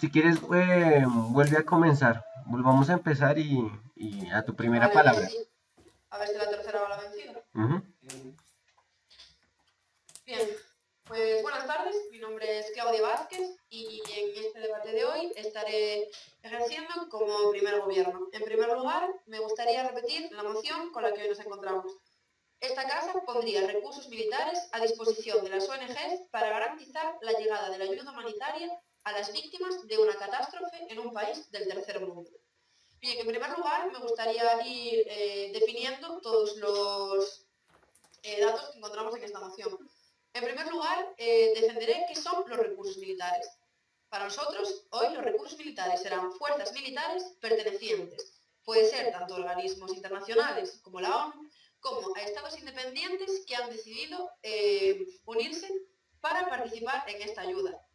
Si quieres, vuelve a comenzar. Volvamos a empezar y a tu primera Vale, vale, palabra. sí. A ver si la tercera va la vencida. Ujú. Bien, pues buenas tardes. Mi nombre es Claudia Vázquez y en este debate de hoy estaré ejerciendo como primer gobierno. En primer lugar, me gustaría repetir la moción con la que hoy nos encontramos. Esta casa pondría recursos militares a disposición de las ONGs para garantizar la llegada de la ayuda humanitaria a las víctimas de una catástrofe en un país del tercer mundo. Bien, en primer lugar, me gustaría ir definiendo todos los datos que encontramos en esta moción. En primer lugar, defenderé qué son los recursos militares. Para nosotros, hoy los recursos militares serán fuerzas militares pertenecientes. Puede ser tanto a organismos internacionales como la ONU, como a estados independientes que han decidido unirse para participar en esta ayuda.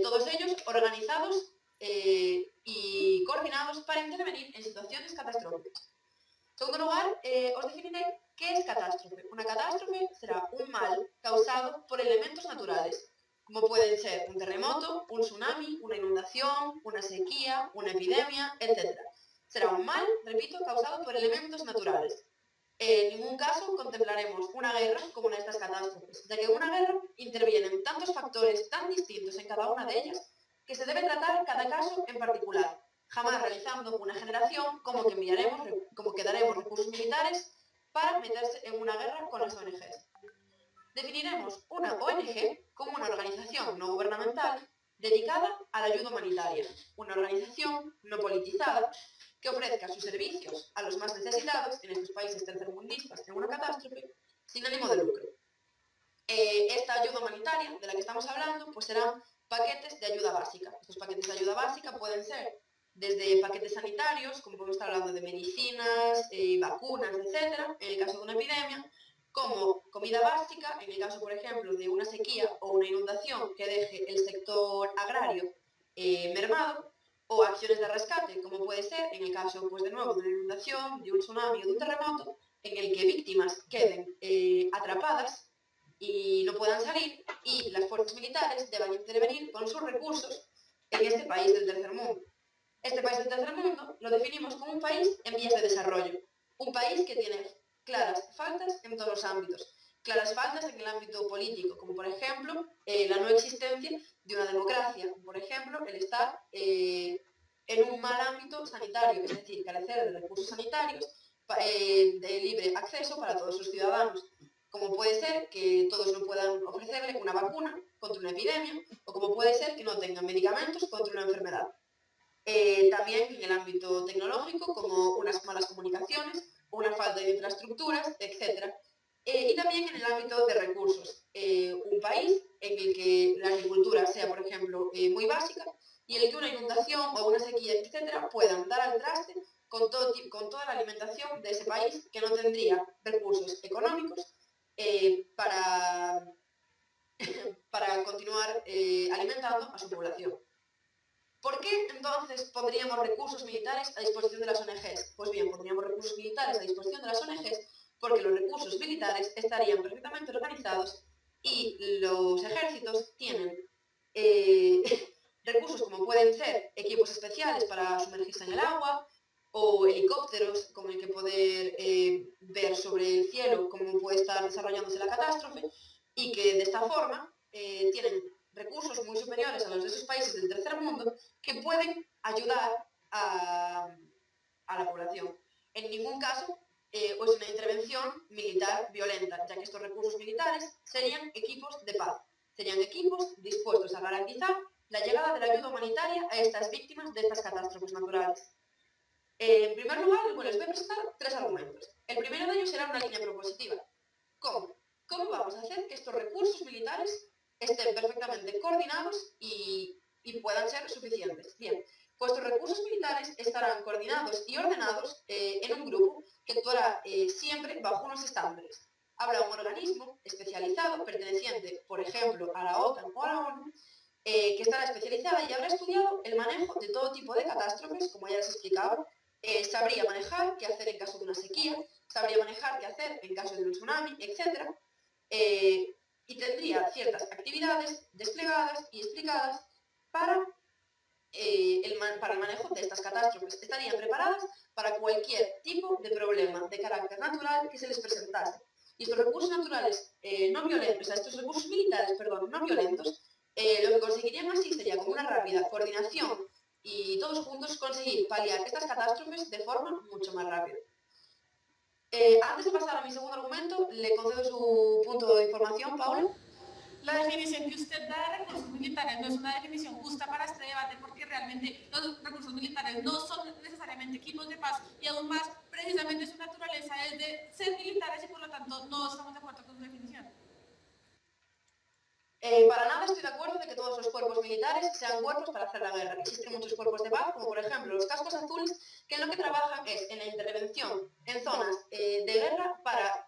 Todos ellos organizados y coordinados para intervenir en situaciones catastróficas. En segundo lugar, os definiré qué es catástrofe. Una catástrofe será un mal causado por elementos naturales, como pueden ser un terremoto, un tsunami, una inundación, una sequía, una epidemia, etc. Será un mal, repito, causado por elementos naturales. En ningún caso contemplaremos una guerra como en estas catástrofes, ya que en una guerra intervienen tantos factores tan distintos en cada una de ellas que se debe tratar cada caso en particular, jamás realizando una generación como que daremos recursos militares para meterse en una guerra con las ONGs. Definiremos una ONG como una organización no gubernamental dedicada a la ayuda humanitaria, una organización no politizada que ofrezca sus servicios a los más necesitados en estos países tercermundistas en una catástrofe sin ánimo de lucro. Esta ayuda humanitaria de la que estamos hablando pues serán paquetes de ayuda básica. Estos paquetes de ayuda básica pueden ser desde paquetes sanitarios, como podemos estar hablando de medicinas, vacunas, etc., en el caso de una epidemia, como comida básica, en el caso, por ejemplo, de una sequía o una inundación que deje el sector agrario mermado, o acciones de rescate, como puede ser en el caso, pues de nuevo, de una inundación, de un tsunami o de un terremoto, en el que víctimas queden atrapadas y no puedan salir, y las fuerzas militares deban intervenir con sus recursos en este país del tercer mundo. Este país del tercer mundo lo definimos como un país en vías de desarrollo, un país que tiene claras faltas en todos los ámbitos, claras faltas en el ámbito político, como por ejemplo la no existencia de una democracia, como por ejemplo el estar en un mal ámbito sanitario, es decir, carecer de recursos sanitarios de libre acceso para todos sus ciudadanos, como puede ser que todos no puedan ofrecerle una vacuna contra una epidemia, o como puede ser que no tengan medicamentos contra una enfermedad. También en el ámbito tecnológico, como unas malas comunicaciones, una falta de infraestructuras, etc. Y también en el ámbito de recursos. Un país en el que la agricultura sea, por ejemplo, muy básica y en el que una inundación o una sequía, etc., puedan dar al traste con toda la alimentación de ese país que no tendría recursos económicos para continuar alimentando a su población. ¿Por qué entonces pondríamos recursos militares a disposición de las ONGs? Pues bien, pondríamos recursos militares a disposición de las ONGs porque los recursos militares estarían perfectamente organizados y los ejércitos tienen recursos como pueden ser equipos especiales para sumergirse en el agua o helicópteros con el que poder ver sobre el cielo cómo puede estar desarrollándose la catástrofe y que de esta forma tienen recursos muy superiores a los de esos países del tercer mundo que pueden ayudar a la población. En ningún caso es una intervención militar violenta, ya que estos recursos militares serían equipos de paz, serían equipos dispuestos a garantizar la llegada de la ayuda humanitaria a estas víctimas de estas catástrofes naturales. En primer lugar, les voy a presentar tres argumentos. El primero de ellos será una línea propositiva. ¿Cómo? ¿Cómo vamos a hacer que estos recursos militares estén perfectamente coordinados y puedan ser suficientes? Bien, pues estos recursos militares estarán coordinados y ordenados en un grupo que actuará siempre bajo unos estándares. Habrá un organismo especializado perteneciente, por ejemplo, a la OTAN o a la ONU, que estará especializada y habrá estudiado el manejo de todo tipo de catástrofes, como ya les explicaba. Sabría manejar qué hacer en caso de una sequía, sabría manejar qué hacer en caso de un tsunami, etc. Y tendría ciertas actividades desplegadas y explicadas para para el manejo de estas catástrofes. Estarían preparadas para cualquier tipo de problema de carácter natural que se les presentase. Y estos recursos naturales no violentos, estos recursos militares, perdón, no violentos, lo que conseguirían así sería con una rápida coordinación y todos juntos conseguir paliar estas catástrofes de forma mucho más rápida. Antes de pasar a mi segundo argumento, le concedo su punto de información, Paula. La definición que usted da de recursos militares no es una definición justa para este debate porque realmente los recursos militares no son necesariamente equipos de paz y aún más, precisamente su naturaleza es de ser militares y por lo tanto no estamos de acuerdo con su definición. Para nada estoy de acuerdo de que todos los cuerpos militares sean cuerpos para hacer la guerra. Existen muchos cuerpos de paz, como por ejemplo los cascos azules, que en lo que trabajan es en la intervención en zonas de guerra para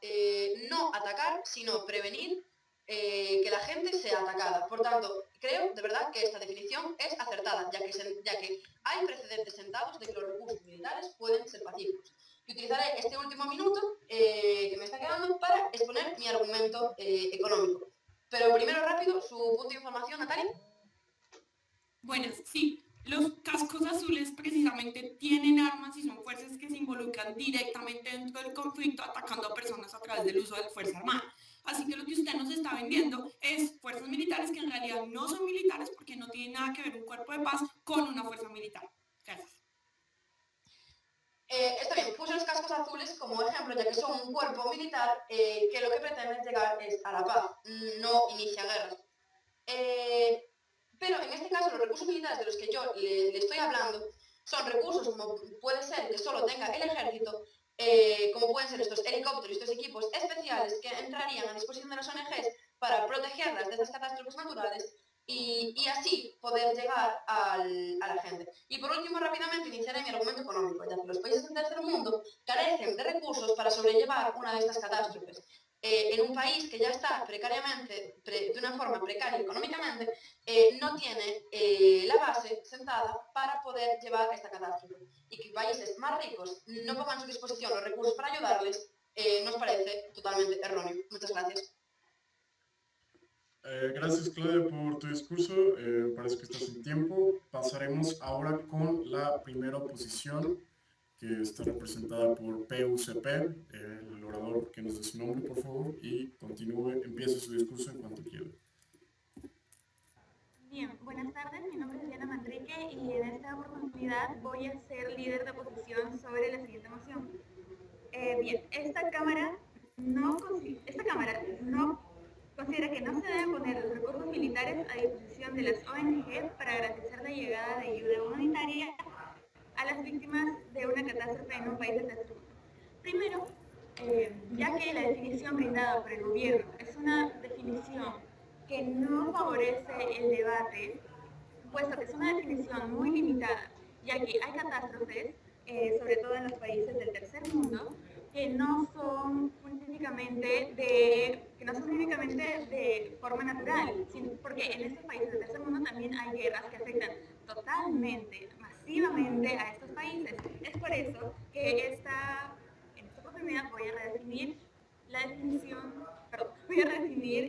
no atacar, sino prevenir que la gente sea atacada. Por tanto, creo de verdad que esta definición es acertada, ya que hay precedentes sentados de que los recursos militares pueden ser pacíficos. Y utilizaré este último minuto que me está quedando para exponer mi argumento económico. Pero primero rápido, su punto de información, Natalia. Bueno, sí, los cascos azules precisamente tienen armas y son fuerzas que se involucran directamente dentro del conflicto atacando a personas a través del uso de la fuerza armada. Así que lo que usted nos está vendiendo es fuerzas militares que en realidad no son militares porque no tiene nada que ver un cuerpo de paz con una fuerza militar. Gracias. Está bien, puse los cascos azules como ejemplo, ya que son un cuerpo militar que lo que pretende llegar es a la paz, no inicia guerras. Pero en este caso los recursos militares de los que yo le estoy hablando son recursos como puede ser que solo tenga el ejército, como pueden ser estos helicópteros y estos equipos especiales que entrarían a disposición de las ONGs para protegerlas de estas catástrofes naturales y así poder llegar a la gente. Y por último, rápidamente iniciaré mi argumento económico, ya que los países del tercer mundo carecen de recursos para sobrellevar una de estas catástrofes. En un país que ya está precariamente, de una forma precaria económicamente, no tiene la base sentada para poder llevar esta catástrofe. Y que países más ricos no pongan a su disposición los recursos para ayudarles, nos parece totalmente erróneo. Muchas gracias. Gracias, Claudia, por tu discurso. Parece que estás en tiempo. Pasaremos ahora con la primera oposición, que está representada por PUCP. El orador que nos dé su nombre, por favor, y continúe, empiece su discurso en cuanto quiera. Bien, buenas tardes, mi nombre es Diana Manrique y en esta oportunidad voy a ser líder de oposición sobre la siguiente moción. Bien, esta Cámara no considera que no se deben poner los recursos militares a disposición de las ONG para garantizar la llegada de ayuda humanitaria a las víctimas de una catástrofe en un país del tercer mundo. Primero, ya que la definición brindada por el gobierno es una definición que no favorece el debate, puesto que es una definición muy limitada, ya que hay catástrofes, sobre todo en los países del tercer mundo, que no son únicamente de forma natural, porque en estos países del tercer mundo también hay guerras que afectan totalmente, masivamente a estos países. Es por eso que en esta oportunidad voy a redefinir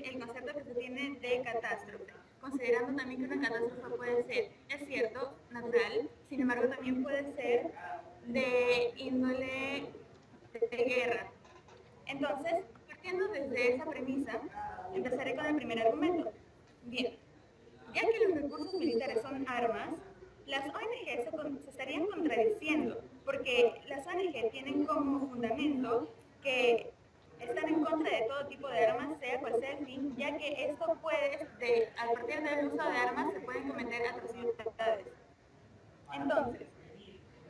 el concepto que se tiene de catástrofe, considerando también que una catástrofe puede ser, es cierto, natural, sin embargo también puede ser de índole de guerra. Entonces, partiendo desde esa premisa, empezaré con el primer argumento. Bien, ya que los recursos militares son armas, las ONG se estarían contradiciendo, porque las ONG tienen como fundamento que están en contra de todo tipo de armas, sea cual sea el fin, ya que esto a partir del uso de armas se pueden cometer atrocidades. Entonces,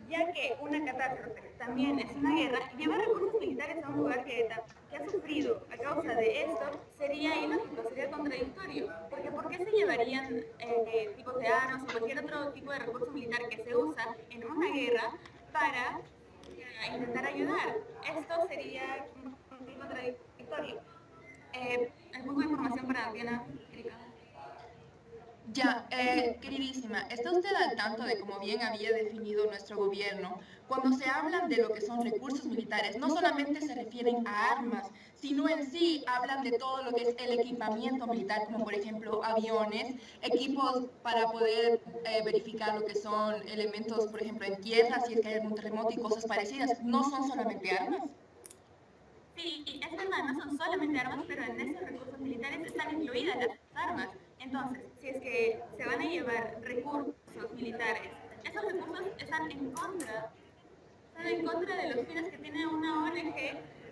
ya que una catástrofe también es una guerra, llevar recursos militares a un lugar que ha sufrido a causa de esto sería ilógico, sería contradictorio, porque ¿por qué se llevarían tipos de armas o cualquier otro tipo de recurso militar que se usa en una guerra para intentar ayudar? Esto sería contradictorio. ¿Alguna información para Diana, Erika? Ya, queridísima, ¿está usted al tanto de cómo bien había definido nuestro gobierno? Cuando se hablan de lo que son recursos militares, no solamente se refieren a armas, sino en sí hablan de todo lo que es el equipamiento militar, como por ejemplo aviones, equipos para poder verificar lo que son elementos, por ejemplo, en tierra, si es que hay algún terremoto y cosas parecidas. No son solamente armas. Sí, es verdad, no son solamente armas, pero en esos recursos militares están incluidas las armas. Entonces, si es que se van a llevar recursos militares, esos recursos están en contra de los fines que tiene una ONG,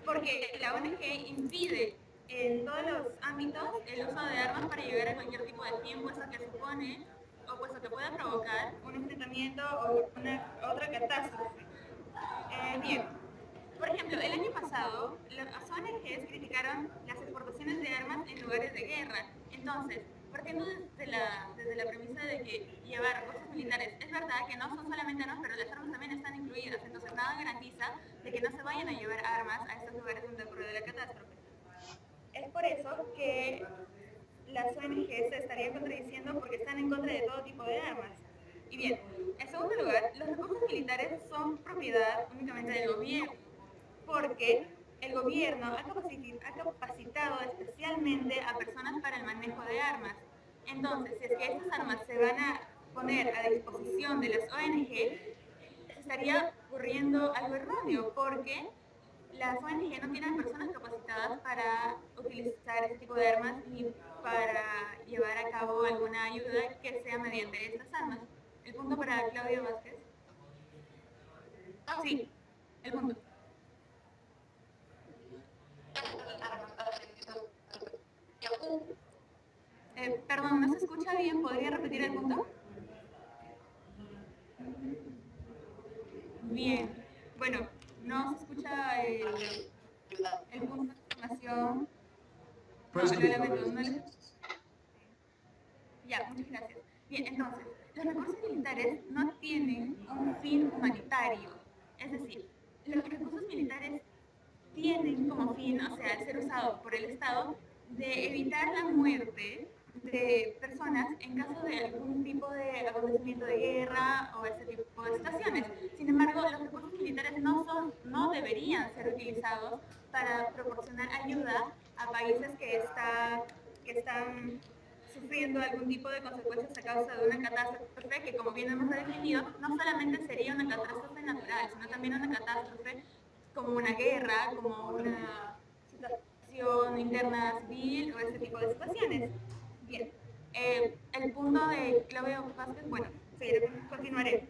porque la ONG impide en todos los ámbitos el uso de armas para llegar a cualquier tipo de fin, puesto que supone o puesto que puede provocar un enfrentamiento o otra catástrofe. Bien, por ejemplo, el año pasado las ONGs criticaron las exportaciones de armas en lugares de guerra. Entonces, partiendo desde la premisa de que llevar recursos militares es verdad que no son solamente armas, pero las armas también están incluidas. Entonces, nada garantiza de que no se vayan a llevar armas a estos lugares donde ocurre la catástrofe. Es por eso que las ONGs se estarían contradiciendo porque están en contra de todo tipo de armas. Y bien, en segundo lugar, los recursos militares son propiedad únicamente del gobierno, porque el gobierno ha capacitado especialmente a personas para el manejo de armas. Entonces, si es que estas armas se van a poner a disposición de las ONG, se estaría ocurriendo algo erróneo, porque las ONG no tienen personas capacitadas para utilizar este tipo de armas ni para llevar a cabo alguna ayuda que sea mediante estas armas. ¿El punto para Claudia Vázquez? Sí, el punto. Perdón, no se escucha bien, ¿podría repetir el punto? Bien, bueno, no se escucha el punto de información. Puedes No, lo continuar. lamento, no le- Ya, muchas gracias. Bien, entonces, los recursos militares no tienen un fin humanitario. Es decir, los recursos militares tienen como fin, o sea, al ser usados por el Estado, de evitar la muerte de personas en caso de algún tipo de acontecimiento de guerra o ese tipo de situaciones. Sin embargo, los recursos militares no deberían ser utilizados para proporcionar ayuda a países que están sufriendo algún tipo de consecuencias a causa de una catástrofe que, como bien hemos definido, no solamente sería una catástrofe natural, sino también una catástrofe como una guerra, como una situación interna civil o ese tipo de situaciones. Bien, el punto de Claudia Vázquez, bueno, continuaré.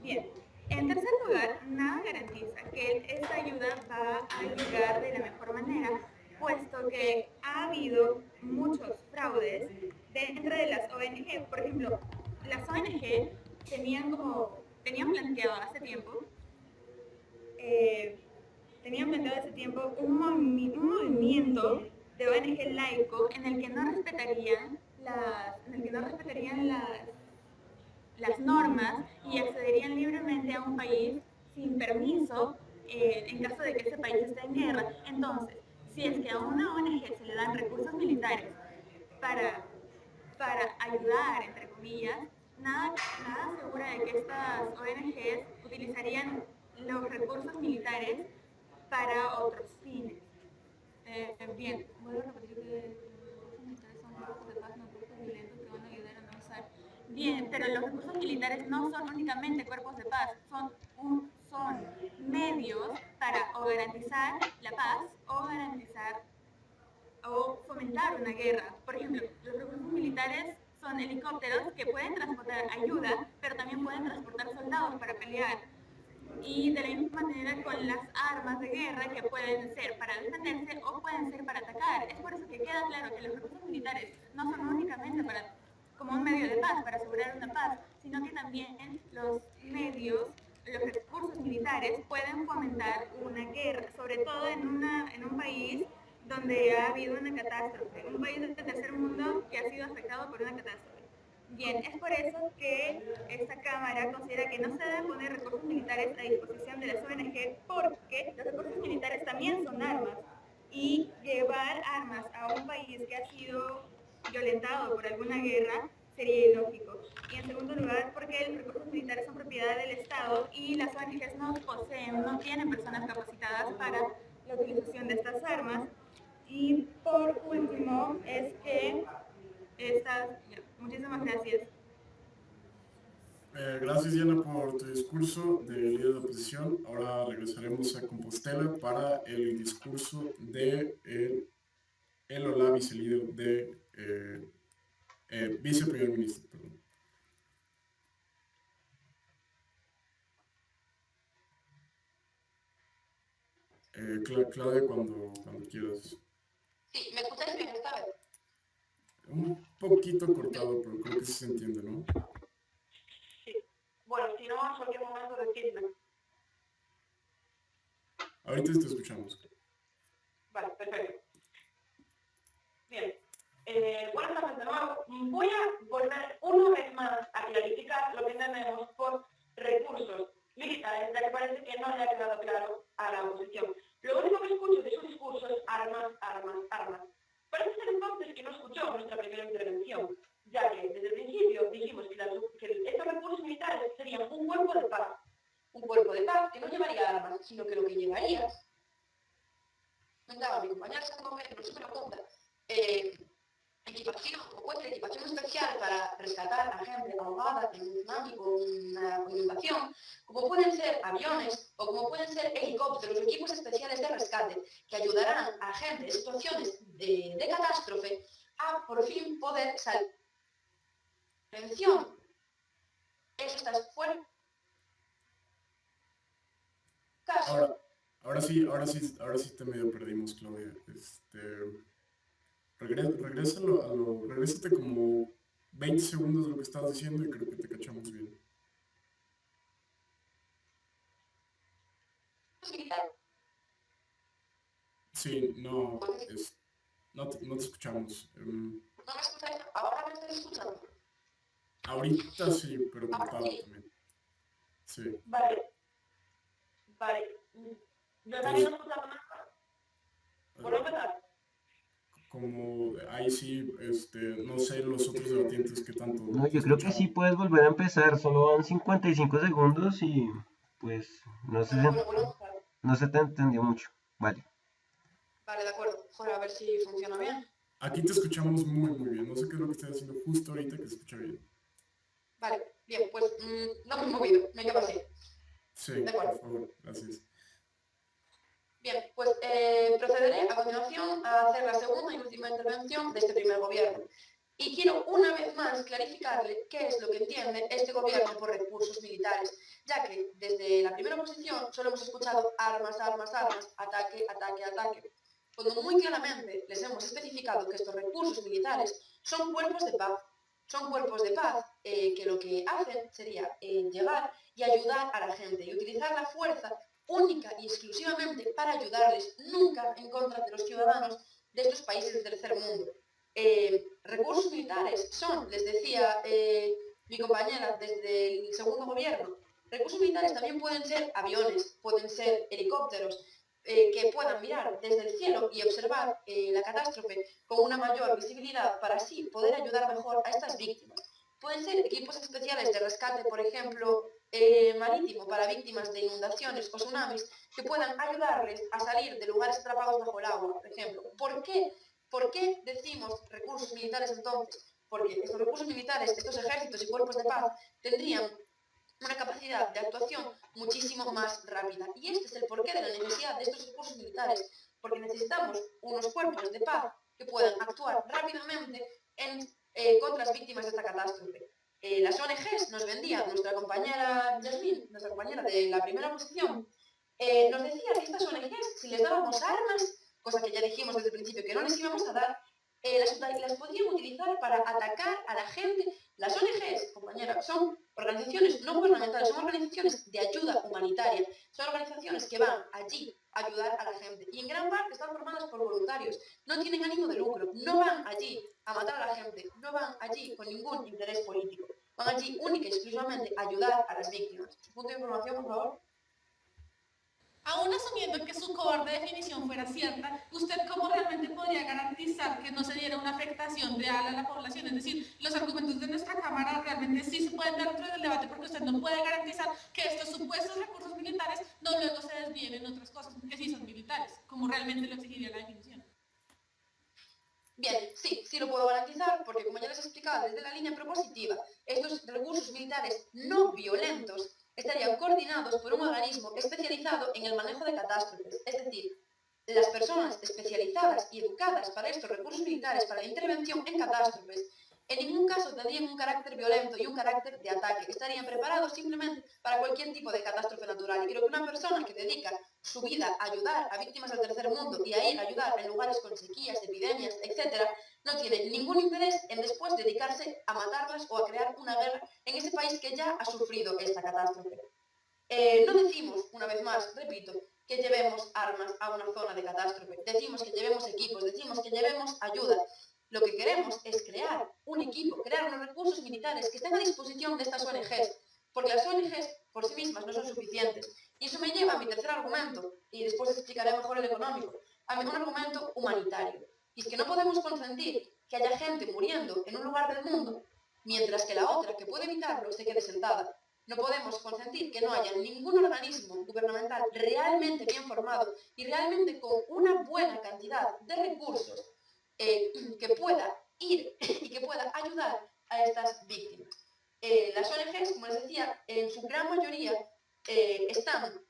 Bien, en tercer lugar, nada garantiza que esta ayuda va a llegar de la mejor manera, puesto que ha habido muchos fraudes dentro de las ONG. Por ejemplo, las ONG tenían planteado hace tiempo un movimiento de ONG laico en el que no respetarían las normas y accederían libremente a un país sin permiso en caso de que ese país esté en guerra. Entonces, si es que a una ONG se le dan recursos militares para ayudar, entre comillas, nada asegura de que estas ONGs utilizarían los recursos militares para otros fines. Bien, vuelvo a repetir que los recursos militares son grupos de paz, no grupos violentos que van a ayudar a no usar. Bien, pero los recursos militares no son únicamente cuerpos de paz, son medios para o garantizar la paz o fomentar una guerra. Por ejemplo, los recursos militares son helicópteros que pueden transportar ayuda, pero también pueden transportar soldados para pelear. Y de la misma manera con las armas de guerra que pueden ser para defenderse o pueden ser para atacar. Es por eso que queda claro que los recursos militares no son únicamente como un medio de paz, para asegurar una paz, sino que también los recursos militares pueden fomentar una guerra, sobre todo en un país donde ha habido una catástrofe, un país del tercer mundo que ha sido afectado por una catástrofe. Bien, es por eso que esta Cámara considera que no se deben poner recursos militares a disposición de las ONG, porque los recursos militares también son armas. y llevar armas a un país que ha sido violentado por alguna guerra sería ilógico. Y en segundo lugar, porque los recursos militares son propiedad del Estado y las ONGs no poseen, no tienen personas capacitadas para la utilización de estas armas. Y por último, es que muchísimas gracias. Gracias, Diana, por tu discurso de líder de oposición. Ahora regresaremos a Compostela para el discurso de el o la vicelíder de viceprimer ministro. Perdón. Claudia, cuando quieras. Sí, ¿me escucháis bien esta vez? Un poquito cortado, pero creo que sí se entiende, ¿no? Sí. Bueno, si no, en cualquier momento decidme. Ahorita te escuchamos. Vale, perfecto. Bien. Buenas tardes de nuevo. Voy a volver una vez más a clarificar lo que entendemos por recursos militares, ya que parece que no le ha quedado claro a la oposición. Lo único que escucho de su discurso es armas, armas, armas. Parece ser entonces que no escuchó nuestra primera intervención, ya que desde el principio dijimos que estos recursos militares serían un cuerpo de paz. Un cuerpo de paz que no llevaría armas, sino que lo que llevaría, mandaba a mi compañera que no se pregunta, equipación o cualquier equipación especial para rescatar a gente ahogada en un tsunami o una inundación, como pueden ser aviones o como pueden ser helicópteros o equipos especiales de rescate que ayudarán a gente en situaciones de catástrofe a por fin poder salir. Prevención. Estas fuerzas. Ahora sí te medio perdimos, Claudia. Regrésate como 20 segundos de lo que estabas diciendo y creo que te cachamos bien. Sí, no te escuchamos. ¿No me escucháis? ¿Ahora me estáis escuchando? Ahorita sí, pero cortado también. Sí. Vale. ¿No estaría escuchando nada? ¿Puedo empezar? Como ahí sí, no sé los otros debatientes que tanto No, yo creo que escucharon. sí puedes volver a empezar, solo van 55 segundos y pues no se te entendió mucho. Vale. Vale, de acuerdo. Ahora a ver si funciona bien. Aquí te escuchamos muy bien. No sé qué es lo que estoy haciendo justo ahorita que se escucha bien. Vale, bien, pues no me he movido, me quedo así. Sí, de acuerdo. por favor, gracias. Bien, pues procederé a continuación a hacer la segunda y última intervención de este primer gobierno. Y quiero una vez más clarificarle qué es lo que entiende este gobierno por recursos militares, ya que desde la primera posición solo hemos escuchado armas, armas, armas, ataque, ataque, ataque, cuando muy claramente les hemos especificado que estos recursos militares son cuerpos de paz. Son cuerpos de paz que lo que hacen sería llegar y ayudar a la gente y utilizar la fuerza única y exclusivamente para ayudarles, nunca en contra de los ciudadanos de estos países del tercer mundo. Recursos militares son, les decía mi compañera desde el segundo gobierno, recursos militares también pueden ser aviones, pueden ser helicópteros, que puedan mirar desde el cielo y observar la catástrofe con una mayor visibilidad para así poder ayudar mejor a estas víctimas. Pueden ser equipos especiales de rescate, por ejemplo, marítimo para víctimas de inundaciones o tsunamis que puedan ayudarles a salir de lugares atrapados bajo el agua, por ejemplo. ¿Por qué decimos recursos militares entonces? Porque estos recursos militares, estos ejércitos y cuerpos de paz tendrían una capacidad de actuación muchísimo más rápida. Y este es el porqué de la necesidad de estos recursos militares, porque necesitamos unos cuerpos de paz que puedan actuar rápidamente contra las víctimas de esta catástrofe. Las ONGs nos vendían, nuestra compañera Yasmín, nuestra compañera de la primera posición, nos decía que estas ONGs, si les dábamos armas, cosa que ya dijimos desde el principio que no les íbamos a dar, las podrían utilizar para atacar a la gente. Las ONGs, compañera, son organizaciones no gubernamentales, son organizaciones de ayuda humanitaria, son organizaciones que van allí a ayudar a la gente y en gran parte están formadas por voluntarios, no tienen ánimo de lucro, no van allí a matar a la gente, no van allí con ningún interés político, van allí única y exclusivamente a ayudar a las víctimas. ¿Su punto de información, por favor? Aún asumiendo que su cobarde definición fuera cierta, ¿usted cómo realmente podría garantizar que no se diera una afectación real a la población? Es decir, los argumentos de nuestra Cámara realmente sí se pueden dar dentro del debate porque usted no puede garantizar que estos supuestos recursos militares no luego se desvíen en otras cosas, porque sí son militares, como realmente lo exigiría la definición. Bien, sí lo puedo garantizar porque, como ya les explicaba desde la línea propositiva, estos recursos militares no violentos estarían coordinados por un organismo especializado en el manejo de catástrofes, es decir, las personas especializadas y educadas para estos recursos militares, para la intervención en catástrofes, en ningún caso tendrían un carácter violento y un carácter de ataque, estarían preparados simplemente para cualquier tipo de catástrofe natural. Y creo que una persona que dedica su vida a ayudar a víctimas del tercer mundo y a ir a ayudar en lugares con sequías, epidemias, etc., no tiene ningún interés en después dedicarse a matarlas o a crear una guerra en ese país que ya ha sufrido esta catástrofe. No decimos, una vez más, repito, que llevemos armas a una zona de catástrofe, decimos que llevemos equipos, decimos que llevemos ayuda. Lo que queremos es crear un equipo, crear unos recursos militares que estén a disposición de estas ONGs, porque las ONGs por sí mismas no son suficientes. Y eso me lleva a mi tercer argumento, y después explicaré mejor el económico, a un argumento humanitario. Y es que no podemos consentir que haya gente muriendo en un lugar del mundo, mientras que la otra, que puede evitarlo, se quede sentada. No podemos consentir que no haya ningún organismo gubernamental realmente bien formado y realmente con una buena cantidad de recursos que pueda ir y que pueda ayudar a estas víctimas. Las ONGs, como les decía, en su gran mayoría están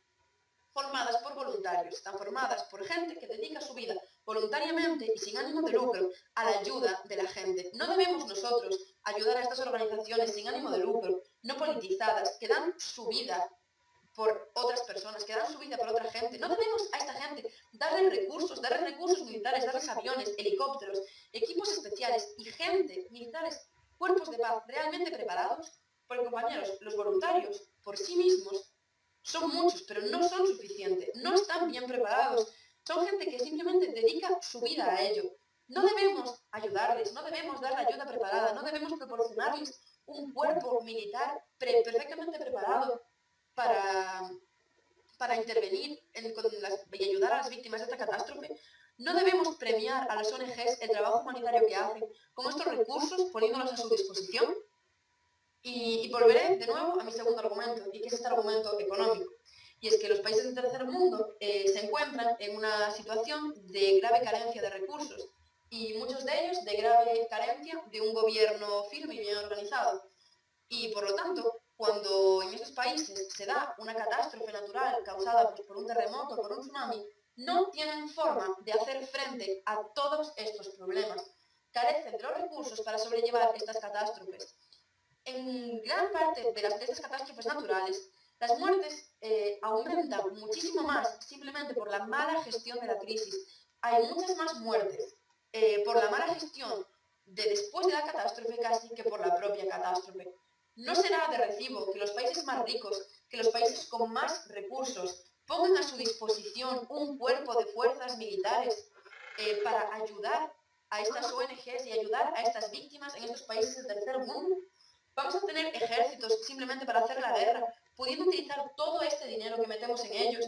formadas por voluntarios, están formadas por gente que dedica su vida voluntariamente y sin ánimo de lucro a la ayuda de la gente. No debemos nosotros ayudar a estas organizaciones sin ánimo de lucro, no politizadas, que dan su vida por otras personas, que dan su vida por otra gente. No debemos a esta gente darles recursos militares, darles aviones, helicópteros, equipos especiales y gente, militares, cuerpos de paz realmente preparados, porque, compañeros, los voluntarios por sí mismos son muchos, pero no son suficientes, no están bien preparados. Son gente que simplemente dedica su vida a ello. No debemos ayudarles, no debemos dar la ayuda preparada, no debemos proporcionarles un cuerpo militar perfectamente preparado para intervenir y ayudar a las víctimas de esta catástrofe. No debemos premiar a las ONGs el trabajo humanitario que hacen con estos recursos, poniéndolos a su disposición. Y volveré de nuevo a mi segundo argumento, y que es este argumento económico. Y es que los países del tercer mundo se encuentran en una situación de grave carencia de recursos, y muchos de ellos de grave carencia de un gobierno firme y bien organizado. Y por lo tanto, cuando en esos países se da una catástrofe natural causada por un terremoto, por un tsunami, no tienen forma de hacer frente a todos estos problemas. Carecen de los recursos para sobrellevar estas catástrofes. En gran parte de estas catástrofes naturales, las muertes aumentan muchísimo más simplemente por la mala gestión de la crisis. Hay muchas más muertes por la mala gestión de después de la catástrofe casi que por la propia catástrofe. No será de recibo que los países más ricos, que los países con más recursos, pongan a su disposición un cuerpo de fuerzas militares para ayudar a estas ONGs y ayudar a estas víctimas en estos países del tercer mundo. Vamos a tener ejércitos simplemente para hacer la guerra, pudiendo utilizar todo este dinero que metemos en ellos,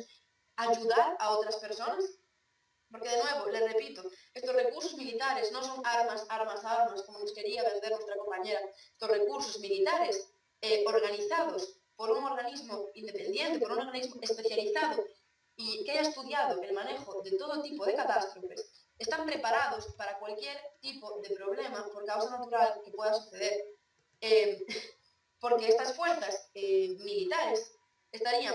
ayudar a otras personas. Porque de nuevo, les repito, estos recursos militares no son armas, como nos quería vender nuestra compañera. Estos recursos militares organizados por un organismo independiente, por un organismo especializado y que haya estudiado el manejo de todo tipo de catástrofes, están preparados para cualquier tipo de problema por causa natural que pueda suceder. Porque estas fuerzas militares estarían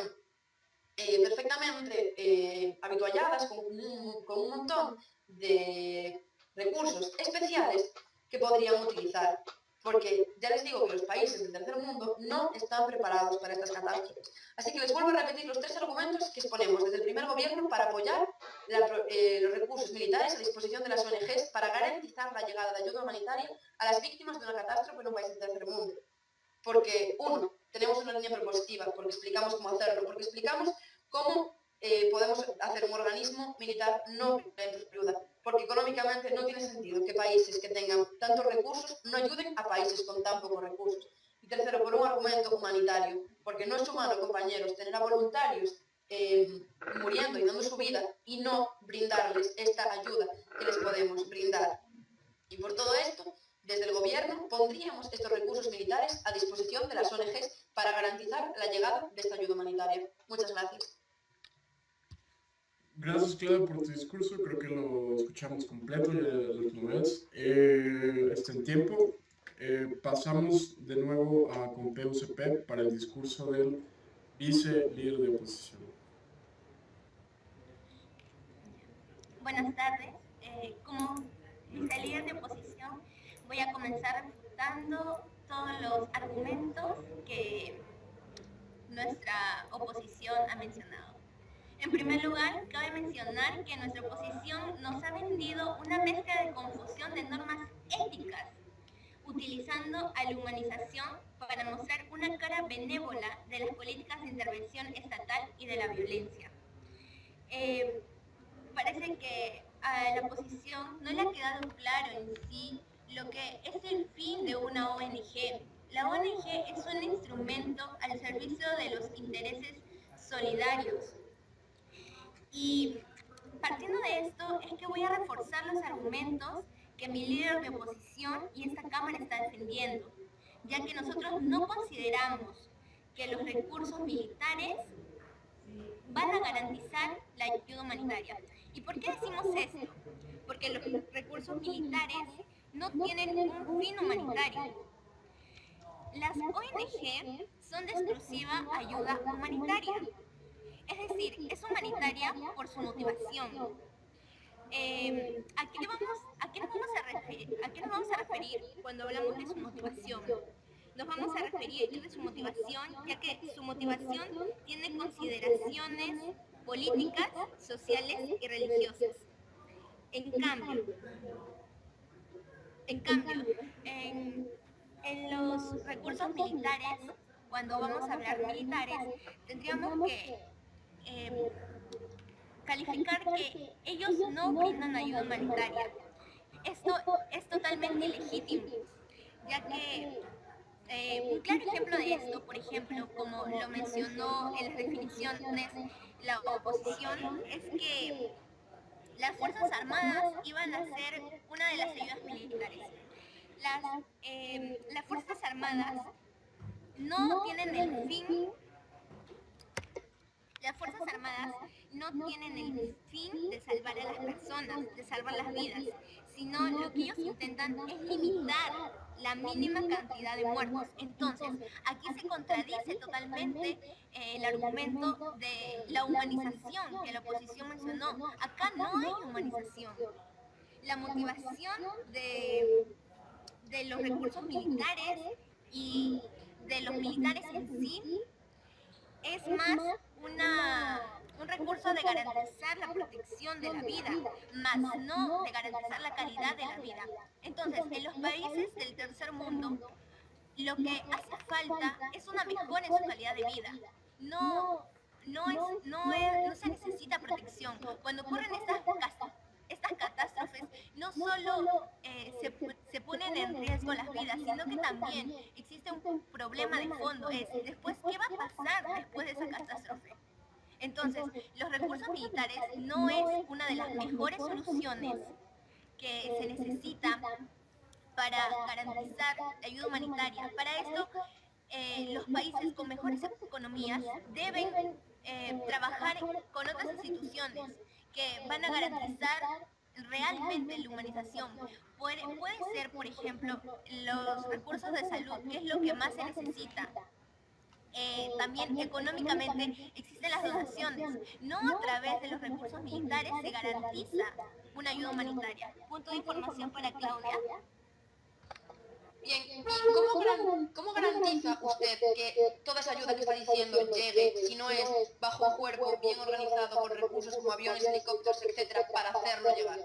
perfectamente habitualladas con un montón de recursos especiales que podrían utilizar. Porque ya les digo que los países del tercer mundo no están preparados para estas catástrofes. Así que les vuelvo a repetir los tres argumentos que exponemos desde el primer gobierno para apoyar los recursos militares a disposición de las ONGs para garantizar la llegada de ayuda humanitaria a las víctimas de una catástrofe en un país del tercer mundo. Porque, uno, tenemos una línea propositiva, porque explicamos cómo hacerlo, porque explicamos cómo podemos hacer un organismo militar no violento de ayuda, porque económicamente no tiene sentido que países que tengan tantos recursos no ayuden a países con tan pocos recursos. Y tercero, por un argumento humanitario, porque no es humano, compañeros, tener a voluntarios muriendo y dando su vida y no brindarles esta ayuda que les podemos brindar. Y por todo esto, desde el gobierno pondríamos estos recursos militares a disposición de las ONGs para garantizar la llegada de esta ayuda humanitaria. Muchas gracias. Gracias, Claudia, por tu discurso. Creo que lo escuchamos completo, ya lo que ves. Está en tiempo. Pasamos de nuevo con PUCP para el discurso del vice líder de oposición. Buenas tardes. Como vicelíder de oposición, voy a comenzar refutando todos los argumentos que nuestra oposición ha mencionado. En primer lugar, cabe mencionar que nuestra oposición nos ha vendido una mezcla de confusión de normas éticas, utilizando a la humanización para mostrar una cara benévola de las políticas de intervención estatal y de la violencia. Parece que a la oposición no le ha quedado claro en sí lo que es el fin de una ONG. La ONG es un instrumento al servicio de los intereses solidarios. Y partiendo de esto es que voy a reforzar los argumentos que mi líder de oposición y esta Cámara está defendiendo, ya que nosotros no consideramos que los recursos militares van a garantizar la ayuda humanitaria. ¿Y por qué decimos esto? Porque los recursos militares no tienen un fin humanitario. Las ONG son de exclusiva ayuda humanitaria. Es decir, es humanitaria por su motivación. ¿A qué nos vamos a referir cuando hablamos de su motivación? Nos vamos a referir de su motivación, ya que su motivación tiene consideraciones políticas, sociales y religiosas. En cambio, en los recursos militares, cuando vamos a hablar militares, tendríamos que calificar que ellos no brindan ayuda humanitaria. Esto es totalmente ilegítimo, ya que un claro ejemplo de esto, por ejemplo, como lo mencionó en las definiciones la oposición, es que las Fuerzas Armadas iban a ser una de las ayudas militares. Las Fuerzas Armadas no tienen el fin. Las Fuerzas Armadas no tienen el fin de salvar a las personas, de salvar las vidas, sino lo que ellos intentan es limitar la mínima cantidad de muertos. Entonces, aquí se contradice totalmente el argumento de la humanización que la oposición mencionó. Acá no hay humanización. La motivación de los recursos militares y de los militares en sí es más un recurso de garantizar la protección de la vida, más no de garantizar la calidad de la vida. Entonces, en los países del tercer mundo, lo que hace falta es una mejora en su calidad de vida. No se necesita protección. Cuando ocurren estas catástrofes, no solo se ponen en riesgo las vidas, sino que también existe un problema de fondo, es después, ¿qué va a pasar después de esa catástrofe? Entonces, los recursos militares no es una de las mejores soluciones que se necesita para garantizar la ayuda humanitaria. Para esto, los países con mejores economías deben trabajar con otras instituciones que van a garantizar realmente la humanización. Puede ser, por ejemplo, los recursos de salud, que es lo que más se necesita. También económicamente existen las donaciones. No a través de los recursos militares se garantiza una ayuda humanitaria. Punto de información para Claudia. Bien, ¿y cómo garantiza usted que toda esa ayuda que está diciendo llegue, si no es bajo un cuerpo bien organizado con recursos como aviones, helicópteros, etcétera, para hacerlo llegar?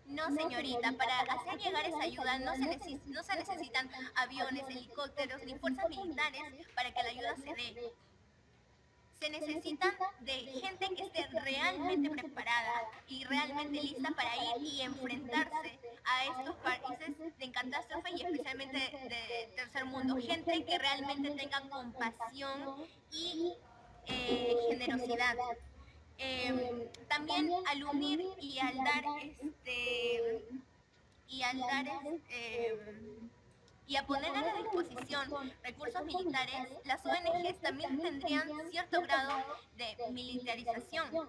No, señorita, para hacer llegar esa ayuda no se necesitan aviones, helicópteros ni fuerzas militares para que la ayuda se dé. Se necesitan de gente que esté realmente preparada y realmente lista para ir y enfrentarse a estos países de catástrofe y especialmente de tercer mundo. Gente que realmente tenga compasión y generosidad. También al unir y al dar y a poner a la disposición recursos militares, las ONGs también tendrían cierto grado de militarización.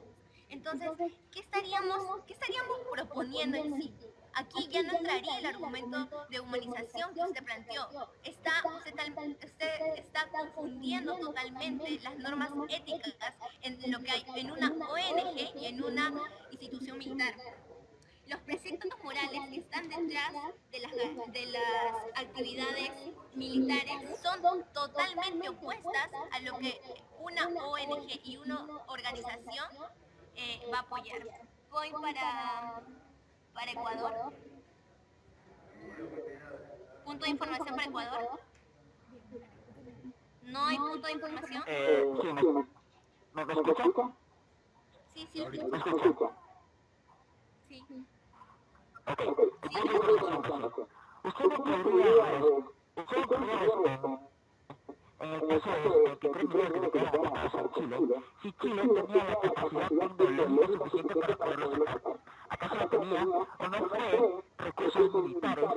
Entonces, ¿qué estaríamos proponiendo en sí? Aquí ya no entraría el argumento de humanización que usted planteó. Usted está confundiendo totalmente las normas éticas en lo que hay en una ONG y en una institución militar. Los preceptos morales que están detrás de las actividades militares son totalmente opuestas a lo que una ONG y una organización va a apoyar. Voy para Ecuador. ¿Punto de información para Ecuador? ¿No hay punto de información? ¿Me escuchan? Sí, sí. Ahorita. ¿Me escuchan? Sí. Ok, entonces usted podría en el caso de que 3 millones que le quedan atacados en Chile, si Chile tenía la capacidad tecnológica suficiente para poderlo sacar, ¿acaso la tenía o no fue recursos militares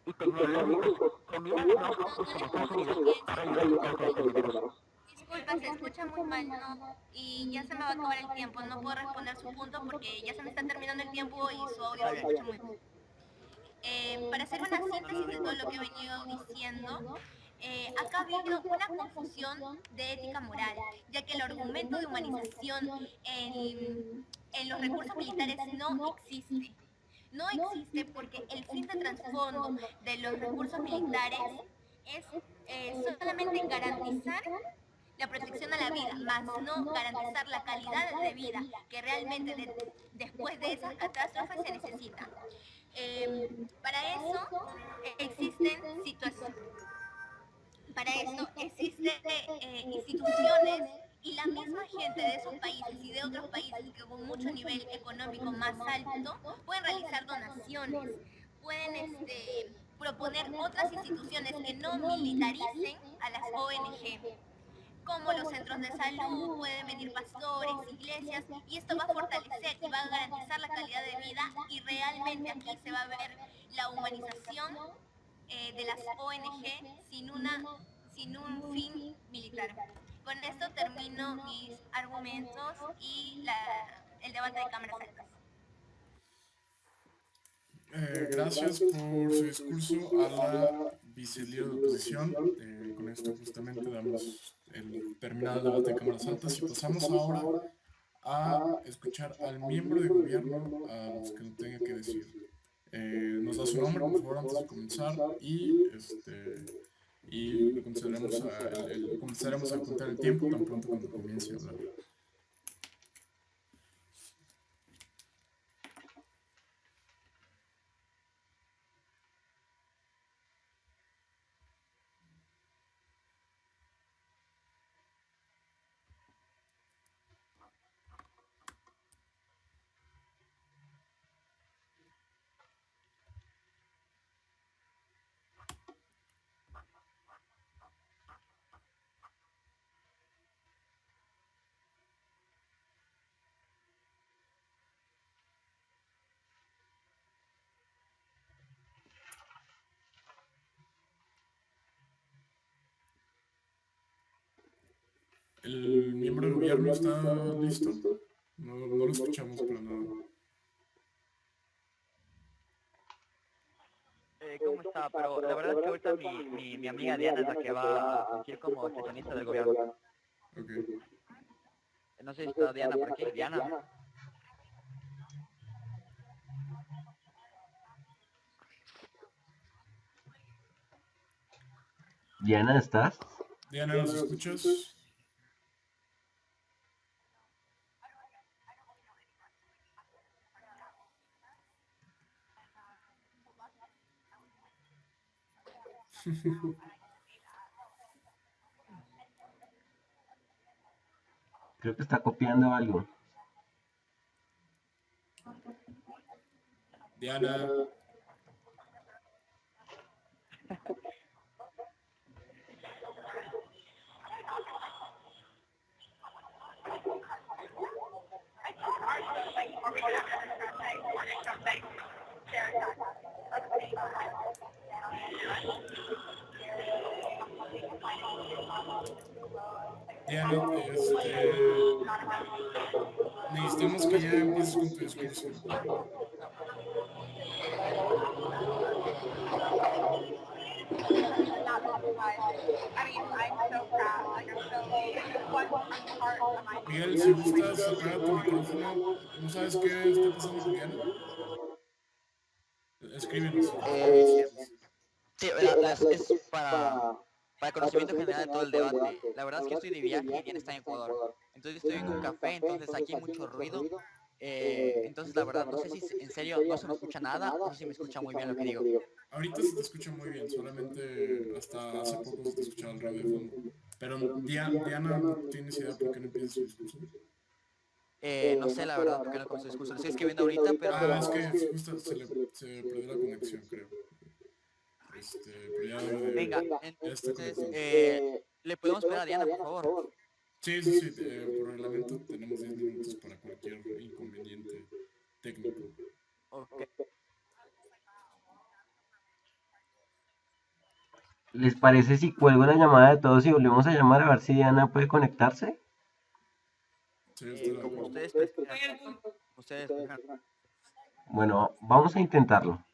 y tecnológicos combinados con Estados Unidos para ayudar a sacar a los prisioneros? Disculpa, se escucha muy mal, ¿no? Y ya se me va a acabar el tiempo. No puedo responder su punto porque ya se me está terminando el tiempo y su audio se escucha muy mal. Para hacer una síntesis de todo lo que he venido diciendo, acá ha habido una confusión de ética moral, ya que el argumento de humanización en los recursos militares no existe. No existe porque el fin de trasfondo de los recursos militares es solamente garantizar la protección a la vida, más no garantizar la calidad de vida que realmente después de esas catástrofes se necesita. Para eso existen situaciones. Para esto existen instituciones y la misma gente de esos países y de otros países que con mucho nivel económico más alto pueden realizar donaciones, pueden proponer otras instituciones que no militaricen a las ONG, como los centros de salud, pueden venir pastores, iglesias, y esto va a fortalecer y va a garantizar la calidad de vida y realmente aquí se va a ver la humanización de las ONG sin un fin militar. Con esto termino mis argumentos y el debate de cámaras altas. Gracias por su discurso a la vicelíder de oposición. Con esto justamente damos el terminado el debate de cámaras altas y pasamos ahora a escuchar al miembro de gobierno a los que lo tenga que decir. Nos da su nombre, por favor, antes de comenzar y comenzaremos a contar el tiempo tan pronto cuando comience a hablar. ¿El miembro del gobierno está listo? No lo escuchamos para nada. ¿Cómo está? Pero la verdad es que ahorita mi amiga Diana es la que va a fungir como sesionista del gobierno. Okay. No sé si está Diana por aquí. Diana. Diana, ¿estás? Diana, ¿nos escuchas? Creo que está copiando algo. Diana. Diana, necesitamos que ya empieces con tu discurso. Miguel, si gustas, apaga tu micrófono. ¿No sabes qué está pasando con Diana? Escríbenos. Sí, es para conocimiento general de todo el debate. La verdad es que estoy de viaje y Diana está en Ecuador. Entonces estoy en un café, entonces aquí hay mucho ruido. Entonces la verdad no sé si en serio no se me escucha nada, no sé si me escucha muy bien lo que digo. Ahorita se te escucha muy bien, solamente hasta hace poco se te escuchaba el ruido de fondo. Pero Diana, ¿no tienes idea por qué no empieza su discurso? No sé la verdad porque no conozco su discurso. Lo estoy escribiendo ahorita, pero... Es que justo se perdió la conexión, creo. Pero ya debe de... Venga, ya está entonces, conectado. le podemos pedir a Diana, por favor. Sí, por reglamento tenemos 10 minutos para cualquier inconveniente técnico. Ok. ¿Les parece si cuelgo la llamada de todos y volvemos a llamar a ver si Diana puede conectarse? Sí, estoy de Como acuerdo. ustedes prefieran. Ustedes prefieran. Bueno, vamos a intentarlo.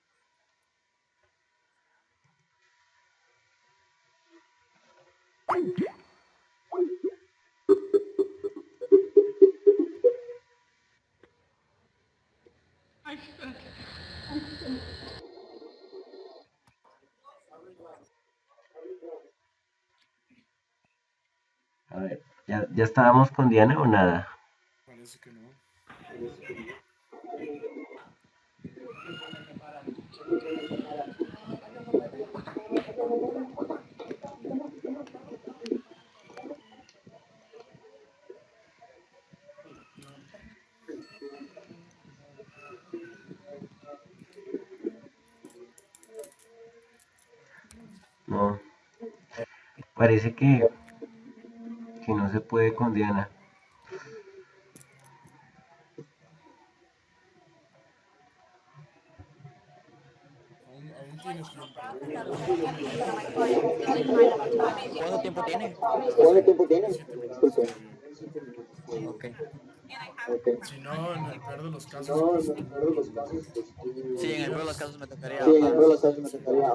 A ver, ¿ya estábamos con Diana o nada? Parece que no. No, parece que no se puede con Diana. Aún tienes tiempo. ¿Cuánto tiempo tiene? 7 minutos todavía. Ok. Si no, en el peor de los casos, pues, Sí, en el peor de los casos me tocaría podrás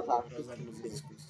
bajar. dar los discursos.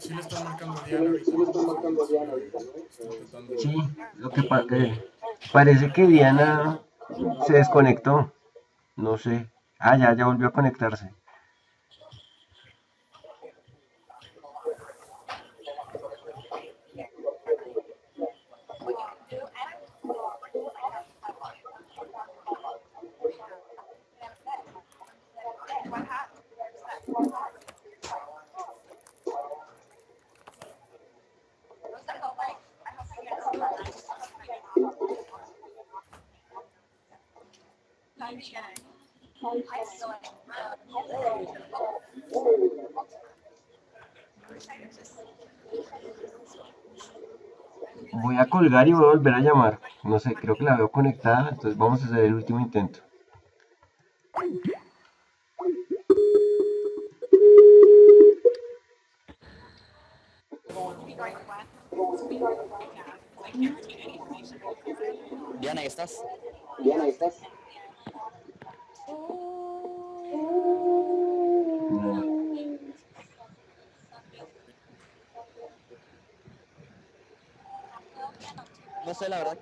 Sí le están marcando a Diana ahorita. Están tratando Sí, de... lo que parece que Diana se desconectó. No sé. Ah, ya volvió a conectarse. Voy a colgar y voy a volver a llamar. No sé, creo que la veo conectada, entonces vamos a hacer el último intento. Diana, ¿estás? No. No sé la verdad.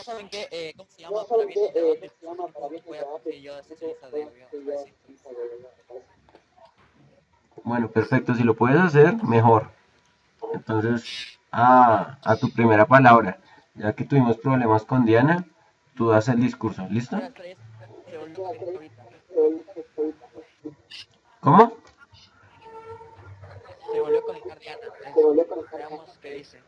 ¿saben qué? ¿Cómo se llama? Para bien el debate, voy a cumplir yo esa lista de gobierno, me parece. Bueno, perfecto. Si lo puedes hacer, mejor. Entonces, a tu primera palabra. Ya que tuvimos problemas con Diana, tú das el discurso. ¿Listo? Espera, se volvió ahorita. ¿Cómo? Se volvió a conectar Diana. Veamos qué dice.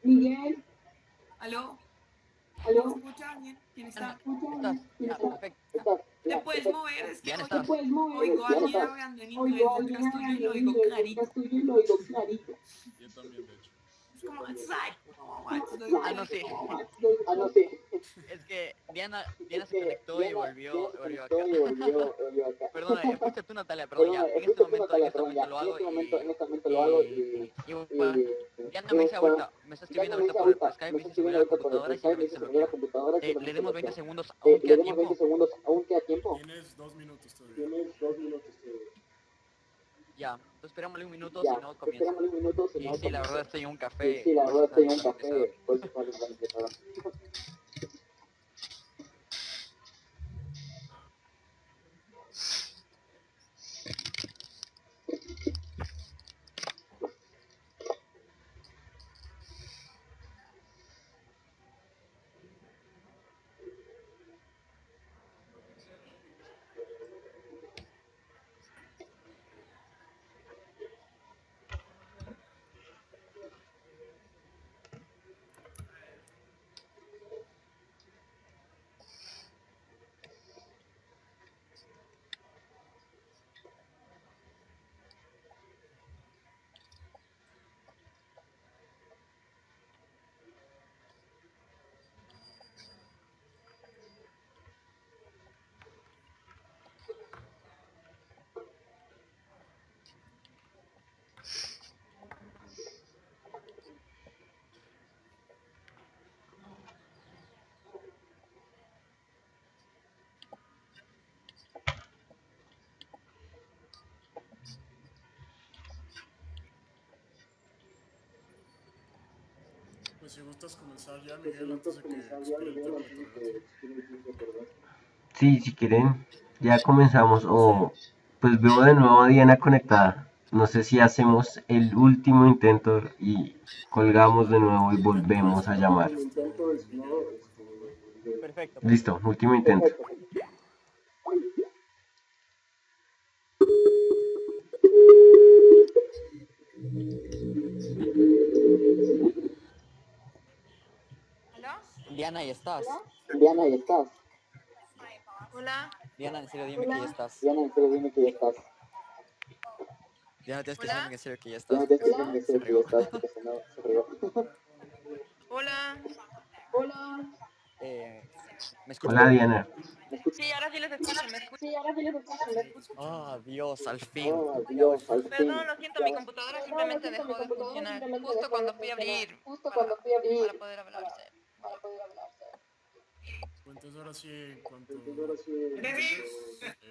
Miguel, ¿aló? ¿Me escucha bien? ¿Quién está? ¿Estás? Ya, perfecto. ¿Te puedes mover? Es que Diana, ¿estás? oigo a alguien hablando en inglés detrás tuyo y lo oigo clarito. Yo también, de hecho. Es como, "Sai", Ah, no, sí. Es que Diana se conectó y volvió acá. Perdona, escucha tú, Natalia, perdón, ya. En este momento lo hago y bueno, Diana me está escribiendo ahorita por Skype, me dice subir a la computadora y simplemente se bloqueó. Le demos 20 segundos, ¿aún queda tiempo? Tienes 2 minutos todavía. Ya, entonces esperámosle un minuto, si no comienza. Y sí, la verdad estoy en un café, por eso está empezado. Pues si gustas comenzar ya, Miguel, antes de que expire el tiempo de tolerancia. Sí, si quieren, ya comenzamos. O pues veo de nuevo a Diana conectada. No sé si hacemos el último intento y colgamos de nuevo y volvemos a llamar. Perfecto. Listo, último intento. ¿Aló? Diana, ¿ahí estás? Hola. Diana, en serio, dime que ya estás. Diana, tienes que Hola. decirme en serio que ya estás, porque si no, se fregó. Hola. ¿Me escuchas? Hola Diana. Sí, ahora sí les escucho, ¿me escuchan? Ah, Dios, al fin. Perdón, lo siento, mi computadora simplemente dejó de funcionar justo cuando fui a abrir para poder hablarse. Pues entonces ahora sí, en cuanto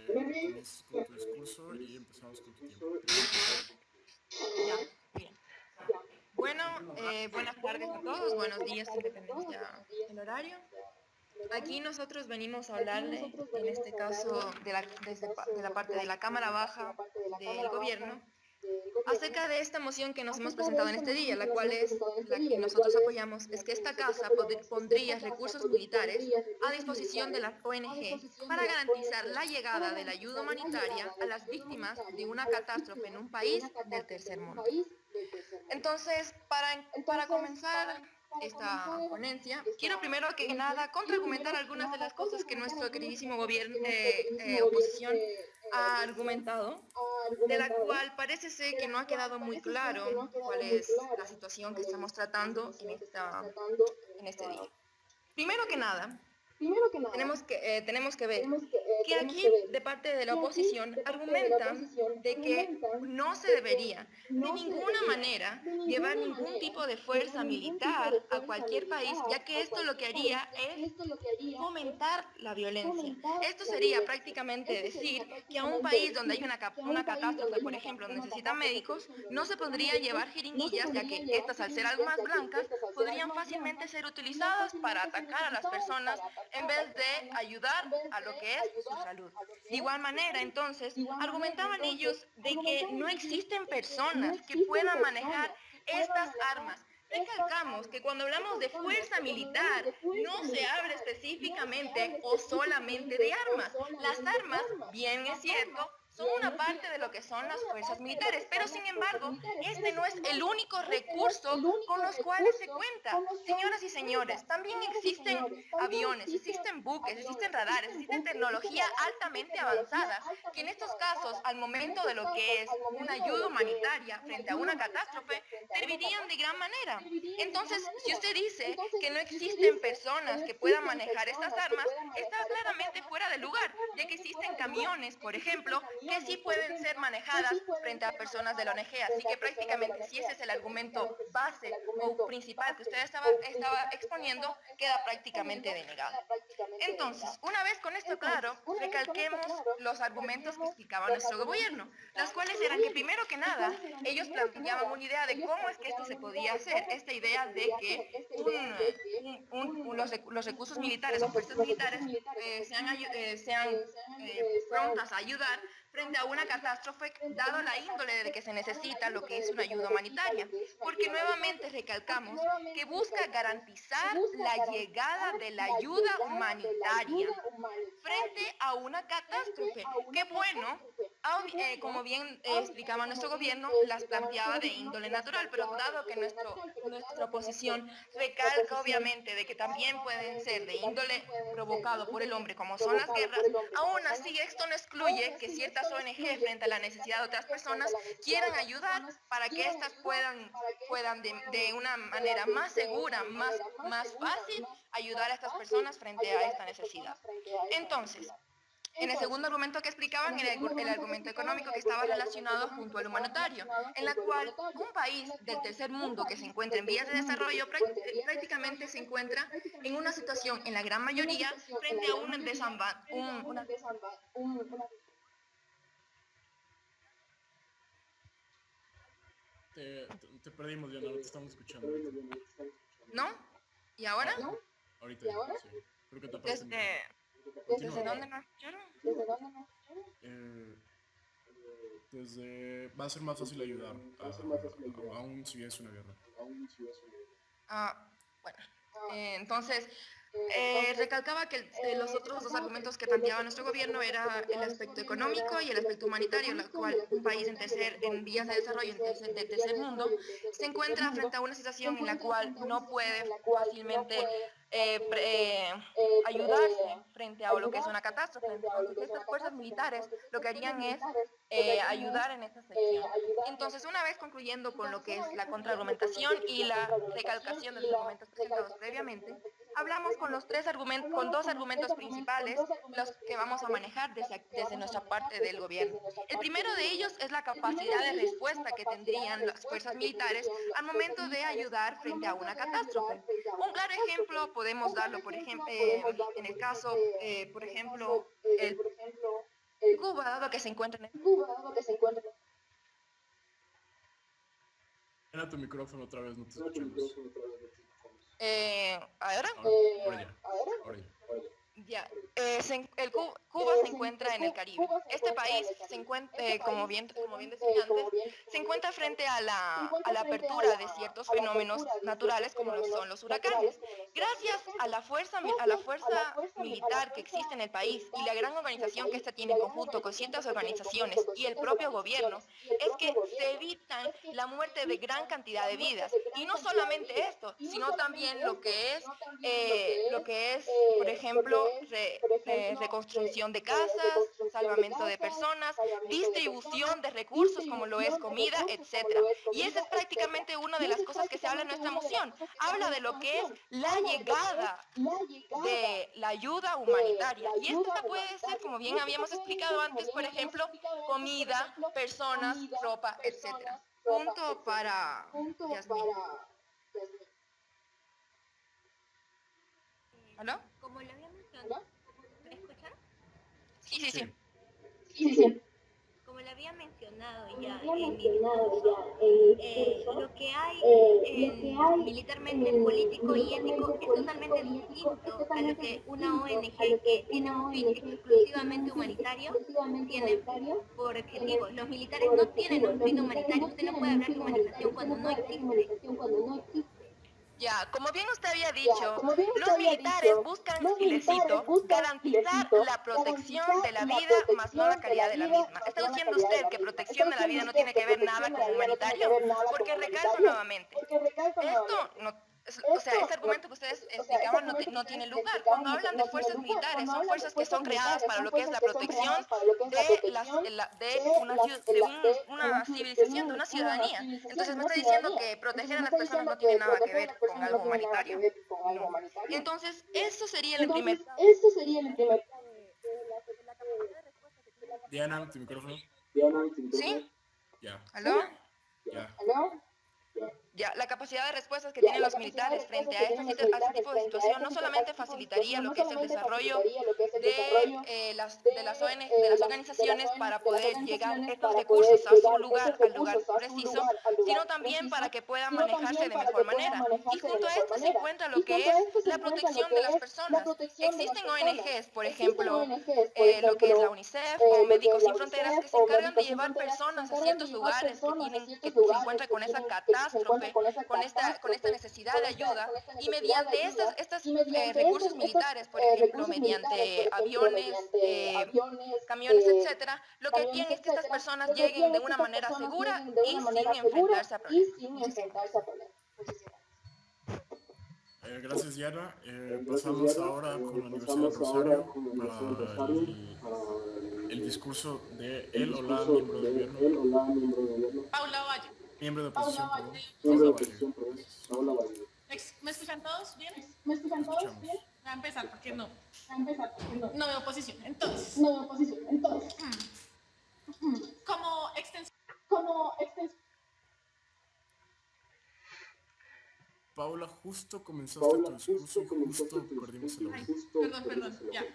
comiences con tu discurso y empezamos con tu tiempo. Ya, bien. Bueno, buenas tardes a todos, buenos días si dependemos ya del horario. Aquí nosotros venimos a hablarle, en este caso de la parte de la Cámara Baja del Gobierno, acerca de esta moción que nos hemos presentado en este día, la cual es la que nosotros apoyamos, es que esta casa pondría recursos militares a disposición de las ONG para garantizar la llegada de la ayuda humanitaria a las víctimas de una catástrofe en un país del tercer mundo. Entonces, para comenzar esta ponencia, quiero primero que nada contraargumentar algunas de las cosas que nuestro queridísimo gobierno, oposición ha argumentado, de la cual parece ser que no ha quedado muy claro cuál es la situación que estamos tratando en este día. Primero que nada, tenemos que ver que aquí de parte de la oposición argumentan de que no se debería de ninguna manera llevar ningún tipo de fuerza militar a cualquier país, ya que esto lo que haría es fomentar la violencia. Esto sería prácticamente decir que a un país donde hay una catástrofe, por ejemplo, necesitan médicos, no se podría llevar jeringuillas, ya que estas, al ser algo más blancas, podrían fácilmente ser utilizadas para atacar a las personas en vez de ayudar a lo que es su salud. De igual manera, entonces, argumentaban ellos de que no existen personas que puedan manejar estas armas. Recalcamos que cuando hablamos de fuerza militar, no se habla específicamente o solamente de armas. Las armas, bien es cierto, son una parte de lo que son las fuerzas militares, pero sin embargo, este no es el único recurso con los cuales se cuenta. Señoras y señores, también existen aviones, existen buques, existen radares, existen tecnología altamente avanzada, que en estos casos, al momento de lo que es una ayuda humanitaria frente a una catástrofe, servirían de gran manera. Entonces, si usted dice que no existen personas que puedan manejar estas armas, está claramente fuera de lugar, ya que existen camiones, por ejemplo, que sí pueden ser manejadas frente a personas de la ONG. Así que prácticamente, si ese es el argumento base o principal que usted estaba exponiendo, queda prácticamente denegado. Entonces, una vez con esto claro, recalquemos los argumentos que explicaba nuestro gobierno, las cuales eran que primero que nada, ellos planteaban una idea de cómo es que esto se podía hacer, esta idea de que los recursos militares o fuerzas militares sean prontas a ayudar frente a una catástrofe, dado la índole de que se necesita lo que es una ayuda humanitaria, porque nuevamente recalcamos que busca garantizar la llegada de la ayuda humanitaria frente a una catástrofe. Qué bueno, como bien explicaba nuestro gobierno, las planteaba de índole natural, pero dado que nuestra oposición recalca obviamente de que también pueden ser de índole provocado por el hombre, como son las guerras, aún así esto no excluye que ciertas ONG frente a la necesidad de otras personas quieran ayudar para que éstas puedan de una manera más segura, más fácil, ayudar a estas personas frente a esta necesidad. Entonces, en el segundo argumento que explicaban era el argumento económico que estaba relacionado junto al humanitario, en la cual un país del tercer mundo que se encuentra en vías de desarrollo prácticamente se encuentra en una situación, en la gran mayoría, frente a una Te perdimos, Diana, no te estamos escuchando ahorita. ¿No? ¿Y ahora? Ahorita, sí. Creo que te aparece. ¿Desde dónde nos escucharon? Va a ser más fácil ayudar, aún si es una guerra. Bueno, entonces, recalcaba que los otros dos argumentos que planteaba nuestro gobierno era el aspecto económico y el aspecto humanitario, la cual un país en vías de desarrollo del tercer mundo se encuentra frente a una situación en la cual no puede fácilmente ayudarse frente a lo que es una catástrofe. Entonces, estas fuerzas militares lo que harían es ayudar en esta sección. Entonces, una vez concluyendo con lo que es la contraargumentación y la recalcación de los argumentos presentados previamente, hablamos con dos argumentos principales, los que vamos a manejar desde nuestra parte del gobierno. El primero de ellos es la capacidad de respuesta que tendrían las fuerzas militares al momento de ayudar frente a una catástrofe. Un claro ejemplo podemos darlo, por ejemplo, en el caso, por ejemplo, Cuba, dado que se encuentra en Era tu micrófono otra vez, no te escuchamos. ¿Ahora? Ahora ya. Cuba se encuentra en el Caribe. Este país se encuentra, como bien decía antes, se encuentra frente a la apertura de ciertos fenómenos naturales como lo son los huracanes. Gracias a la fuerza militar que existe en el país y la gran organización que ésta tiene en conjunto con ciertas organizaciones y el propio gobierno, es que se evitan la muerte de gran cantidad de vidas. Y no solamente esto, sino también lo que es, por ejemplo, reconstrucción de casas, salvamento de personas, distribución de recursos como lo es comida, etcétera. Y esa es prácticamente una de las cosas que se habla en nuestra moción. Habla de lo que es la llegada de la ayuda humanitaria. Y esta puede ser, como bien habíamos explicado antes, por ejemplo, comida, personas, ropa, etcétera. Punto para Yasmín. ¿Aló? Como lo había mencionado, ¿me escuchan? Sí. Como lo había mencionado ya en mi discurso, lo que hay militarmente político y ético es totalmente distinto a lo que una ONG que tiene un fin exclusivamente humanitario tiene por objetivo. Los militares no tienen un fin humanitario. Usted no puede hablar de humanización cuando no existe. Ya, como bien usted había dicho, los militares buscan, y les cito, garantizar la protección de la vida, más no la calidad de la misma. ¿Está diciendo usted que protección de la vida no tiene que ver nada con humanitario? Porque recalco nuevamente, esto no... O sea, este argumento que ustedes explicaban no tiene lugar. Cuando hablan de fuerzas militares, son fuerzas que son creadas para lo que es la protección de una civilización, de una ciudadanía. Entonces me está diciendo que proteger a las personas no tiene nada que ver con algo humanitario. No. Entonces, eso sería el primer... Diana, tu micrófono. ¿Sí? Ya. ¿Aló? Ya. Ya, la capacidad de respuestas que tienen los militares frente a este tipo de situación no solamente facilitaría lo que es el desarrollo de las organizaciones para poder llegar estos recursos a su lugar, al lugar preciso, sino también para que puedan manejarse de mejor manera. Y junto a esto se encuentra lo que es la protección de las personas. Existen ONGs, por ejemplo, lo que es la UNICEF o Médicos Sin Fronteras, que se encargan de llevar personas a ciertos lugares que se encuentran con esa catástrofe, con esta necesidad de ayuda, y mediante estos recursos militares, por ejemplo, mediante aviones, camiones, etcétera, lo que quieren es que estas personas lleguen de una manera segura y sin enfrentarse a problemas. Gracias, Diana. Pasamos ahora con la Universidad del Rosario para el discurso de él o la miembro de gobierno. Paula Valle. Miembro de oposición, perdón. Paula Valle. ¿Me escuchan todos bien? Escuchamos. Voy a empezar porque no veo oposición. Entonces, como extensión. Paula, justo comenzaste tu discurso y justo perdimos el audio. Perdón, ya.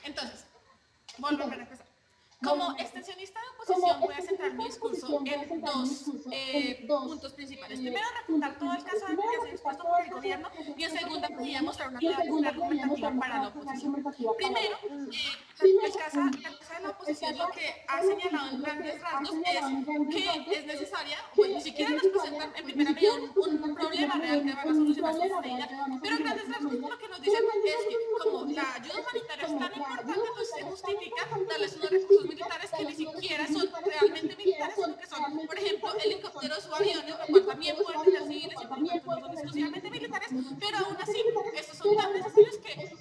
Entonces, volvemos a empezar. Como extensionista de oposición voy a centrar mi discurso en dos puntos principales. Primero, refutar todo el caso que se ha expuesto por el gobierno, y en segunda, quería mostrar una pedagogía argumentativa para la oposición. Primero, el caso de la oposición lo que ha señalado en grandes rasgos es que es necesaria, pues ni siquiera nos presentan en primera medida un problema real que van a solucionar su medida, pero en grandes rasgos lo que nos dicen es que como la ayuda humanitaria es tan importante, pues se justifica darles unos recursos militares que ni siquiera son realmente militares, sino que son, por ejemplo, helicópteros o aviones, lo cual también pueden ser civiles y por tanto no son exclusivamente militares, pero aún así, estos son tan necesarios que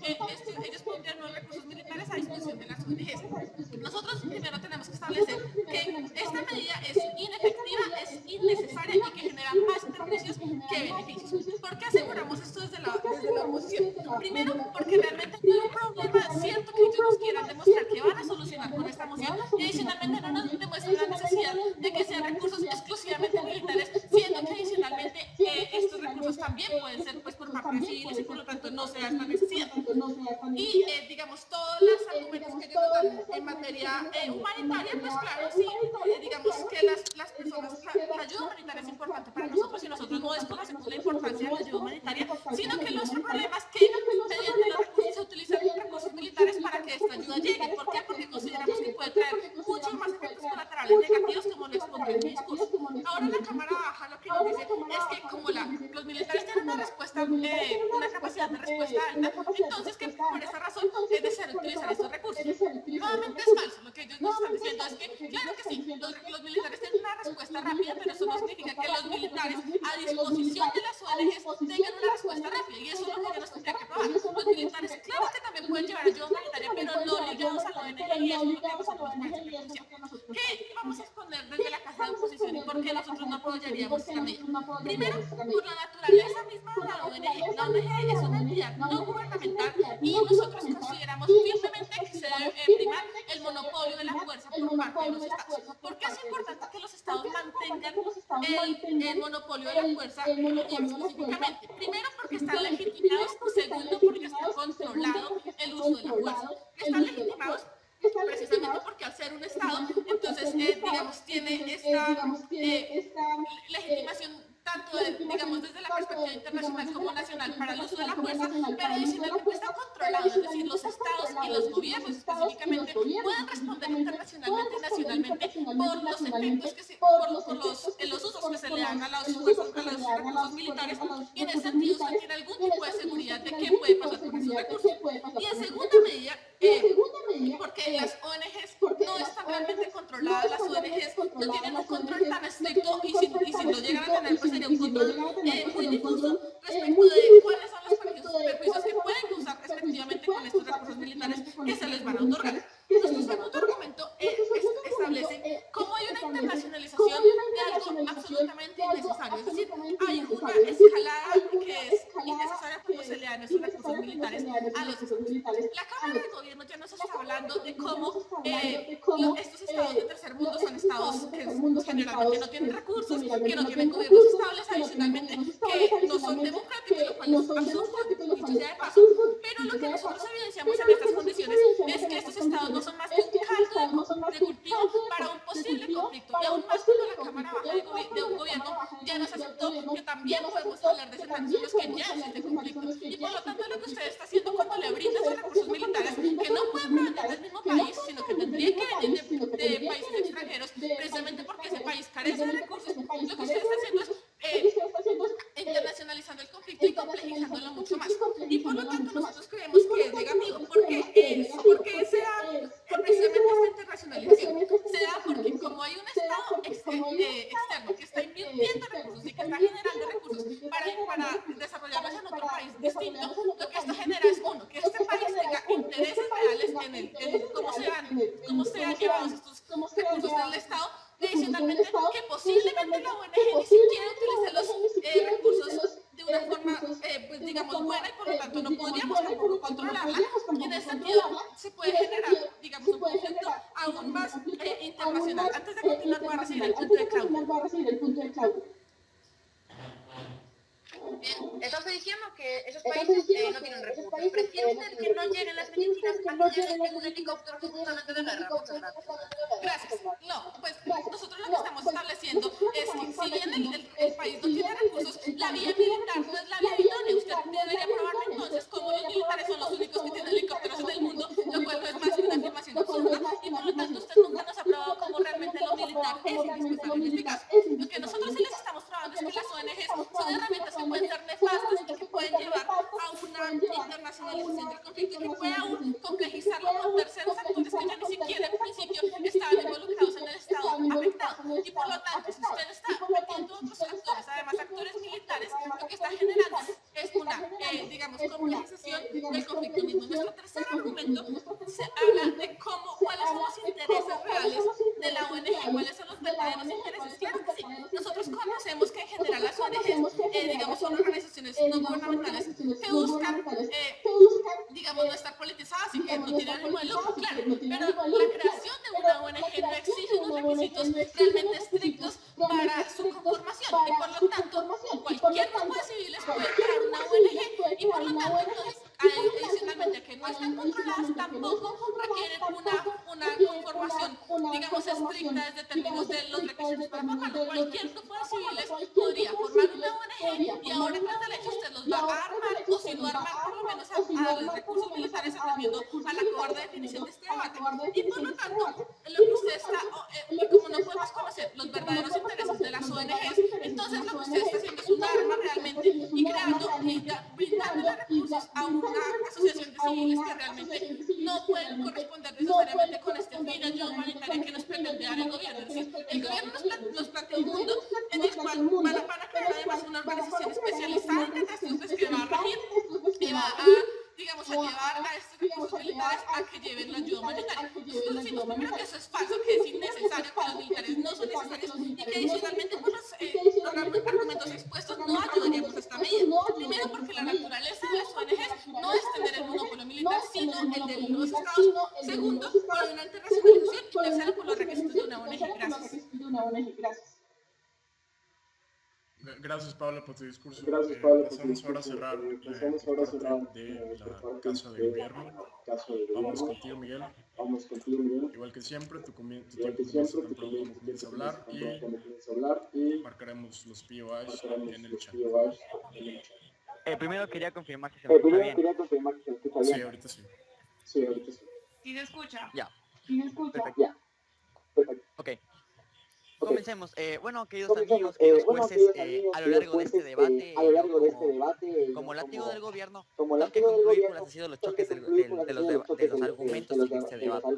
ellos pondrían los recursos militares a disposición de las ONGs. Nosotros primero tenemos que establecer que esta medida es inefectiva, es innecesaria y que genera más perjuicios que beneficios. ¿Por qué aseguramos esto desde la oposición? Primero, porque realmente no hay un problema cierto que ellos nos quieran demostrar que van a solucionar con esta moción, y adicionalmente no nos demuestran la necesidad de que sean recursos exclusivamente militares, siendo que adicionalmente estos recursos también pueden ser pues por parte de civiles y por lo tanto no se da esta necesidad. Y digamos, todos los argumentos que ellos nos dan en materia humanitaria, pues claro, sí, digamos que las personas, la ayuda humanitaria es importante para nosotros y nosotros no desconocemos la importancia de la ayuda humanitaria, sino que los problemas que mediante los recursos se utilizan recursos militares para que esta ayuda llegue. ¿Por qué? Porque consideramos que puede traer muchos más efectos colaterales negativos, como lo expondré en mi discurso. Ahora la Cámara Baja lo que nos dice es que como los militares tienen una capacidad de respuesta alta, entonces que por esa razón es necesario utilizar estos recursos. Nuevamente es falso. Lo que ellos nos están diciendo es que, claro que sí, los militares tienen una respuesta rápida, pero eso no significa que los militares a disposición de las ONGs tengan una respuesta rápida, y eso es lo que ellos nos tendrían que probar. Los militares, claro que también Primero, por la naturaleza misma de la ONG. La ONG es una entidad no gubernamental y nosotros consideramos firmemente que se debe primar el monopolio de la fuerza por parte de los estados. ¿Por qué es importante que los estados mantengan el monopolio de la fuerza específicamente? Primero, porque están legitimados, y segundo, porque está controlado el uso de la fuerza. Están legitimados precisamente porque al ser un Estado, entonces, digamos, tiene esta legitimación tanto, digamos, desde la perspectiva internacional como nacional para el uso de la fuerza, pero adicionalmente está controlado, es decir, los Estados y los gobiernos específicamente pueden responder internacionalmente y nacionalmente por los efectos por los usos que se le dan a los recursos militares, y en ese sentido usted tiene algún tipo de seguridad de qué puede pasar con esos recursos. Y en segunda medida, porque las ONGs no están realmente controladas, las ONGs no tienen un control tan estricto y si lo llegan a tener, pues sería un control muy difuso respecto de cuáles son los perjuicios que pueden causar respectivamente con estos recursos militares que se les van a otorgar. Nuestro segundo argumento establece cómo hay una internacionalización de algo absolutamente innecesario, es decir, hay una escalada que es innecesaria cuando se le dan estos recursos militares a los estados. La Cámara de Gobierno ya nos está hablando de cómo estos estados de tercer mundo son estados que generalmente no tienen recursos, que no tienen gobiernos estables, adicionalmente que no son democráticos, lo cual es absurdo, dicho sea de paso, pero lo que nosotros evidenciamos en estas condiciones es que estos estados no son más que un caldo de cultivo para un posible conflicto, y aún más cuando la Cámara Baja de un gobierno ya nos aceptó que también podemos hablar de escenarios en los que ya existe conflicto, y por lo tanto lo que usted está haciendo cuando le brinda esos recursos militares, que no pueden provenir del mismo país, sino que tendrían que venir de países extranjeros, precisamente porque ese país carece de recursos, lo que usted está haciendo es internacionalizando el conflicto y complejizándolo mucho más. Y por lo tanto nosotros creemos que es negativo, porque se da precisamente esta internacionalización. Se da porque como hay un Estado externo que está invirtiendo recursos y que está generando recursos para desarrollarlos en otro país distinto, lo que esto genera es, uno, que este país tenga intereses reales en cómo sean llevados estos recursos del Estado, y adicionalmente que posiblemente la ONG ni siquiera utilice los recursos de una forma, pues digamos, buena, y por lo tanto no podríamos tampoco controlarla, y en ese sentido se puede generar, digamos, un conflicto aún más internacional. Antes de continuar voy a recibir el punto de Claudia. Bien, está usted diciendo que esos países no tienen recursos. ¿Prefiere usted que no lleguen las medicinas a que lleguen en un helicóptero justamente de guerra? Muchas gracias. Gracias. No, pues nosotros lo que estamos estableciendo es que si bien el país no tiene recursos, la vía militar no es la vía idónea. Usted debería probarme entonces cómo los militares son los únicos que tienen helicópteros en el mundo, lo cual no es más que una afirmación absurda, y por lo tanto usted nunca nos ha probado cómo realmente lo militar es indispensable en este caso. Lo que nosotros sí les estamos probando es que las ONGs son herramientas que pueden ser nefastas y que pueden llevar a una internacionalización del conflicto y que puede aún complejizarlo con terceros actores que ya ni siquiera en principio estaban involucrados en el Estado afectado. Y por lo tanto, si usted está metiendo otros actores, además actores militares, lo que está generando es una, digamos, complejización del conflicto mismo. Nuestro tercer argumento se habla de cuáles son los intereses reales de la ONG, cuáles son los verdaderos intereses. Claro que sí, nosotros conocemos que en general las ONGs, digamos, son organizaciones no gubernamentales que buscan, digamos, no estar politizadas y que no tienen ánimo de lucro, claro, pero la creación de una ONG no exige unos requisitos realmente estrictos para su conformación, y por lo tanto cualquier grupo de civiles puede crear una ONG, y por lo tanto entonces, adicionalmente que no están controladas, tampoco requieren una conformación, digamos, estricta desde términos de los requisitos para formarlo. Cualquier grupo de civiles podría formar una ONG, y ahora tras el hecho usted los va a armar, o si no armar, por lo menos a darles recursos militares atendiendo a la cobarde definición de este debate. Y por lo tanto, lo que usted está, y como no podemos conocer los verdaderos intereses de las ONGs, entonces lo que usted está haciendo es un arma realmente, y creando y brindándole recursos a una asociación de civiles que realmente no pueden corresponder necesariamente con este fin de ayuda humanitaria que nos pretende dar el gobierno. Es decir, el gobierno nos plantea un mundo en el cual van a crear además una organización especializada en catástrofes que va a regir y va a, digamos, a llevar a estos recursos militares a que lleven la ayuda humanitaria. Nosotros decimos primero que eso es falso, que es innecesario, que los militares no son necesarios, y que adicionalmente pues, los programas argumentos expuestos, no ayudaríamos a esta medida. Primero, porque la naturaleza de las ONGs no es tener el monopolio militar, sino el de los estados. Segundo, por una internacionalización. Y tercero, por los requisitos de una ONG. Gracias. Gracias, Paula, por tu discurso. Pasamos ahora a cerrar parte de la Casa de Gobierno. Vamos contigo, Miguel. Igual que siempre, tu tiempo comienza tan pronto como comienza a hablar y marcaremos los POIs en el chat. Primero quería confirmar si se me escucha bien. Sí, ahorita sí. ¿Sí se escucha? Ya. Perfecto. Ok. Comencemos. Bueno, queridos amigos, queridos jueces, a lo largo de este debate, como látigo del gobierno, tengo que concluir cuáles han sido los choques de los argumentos en este debate.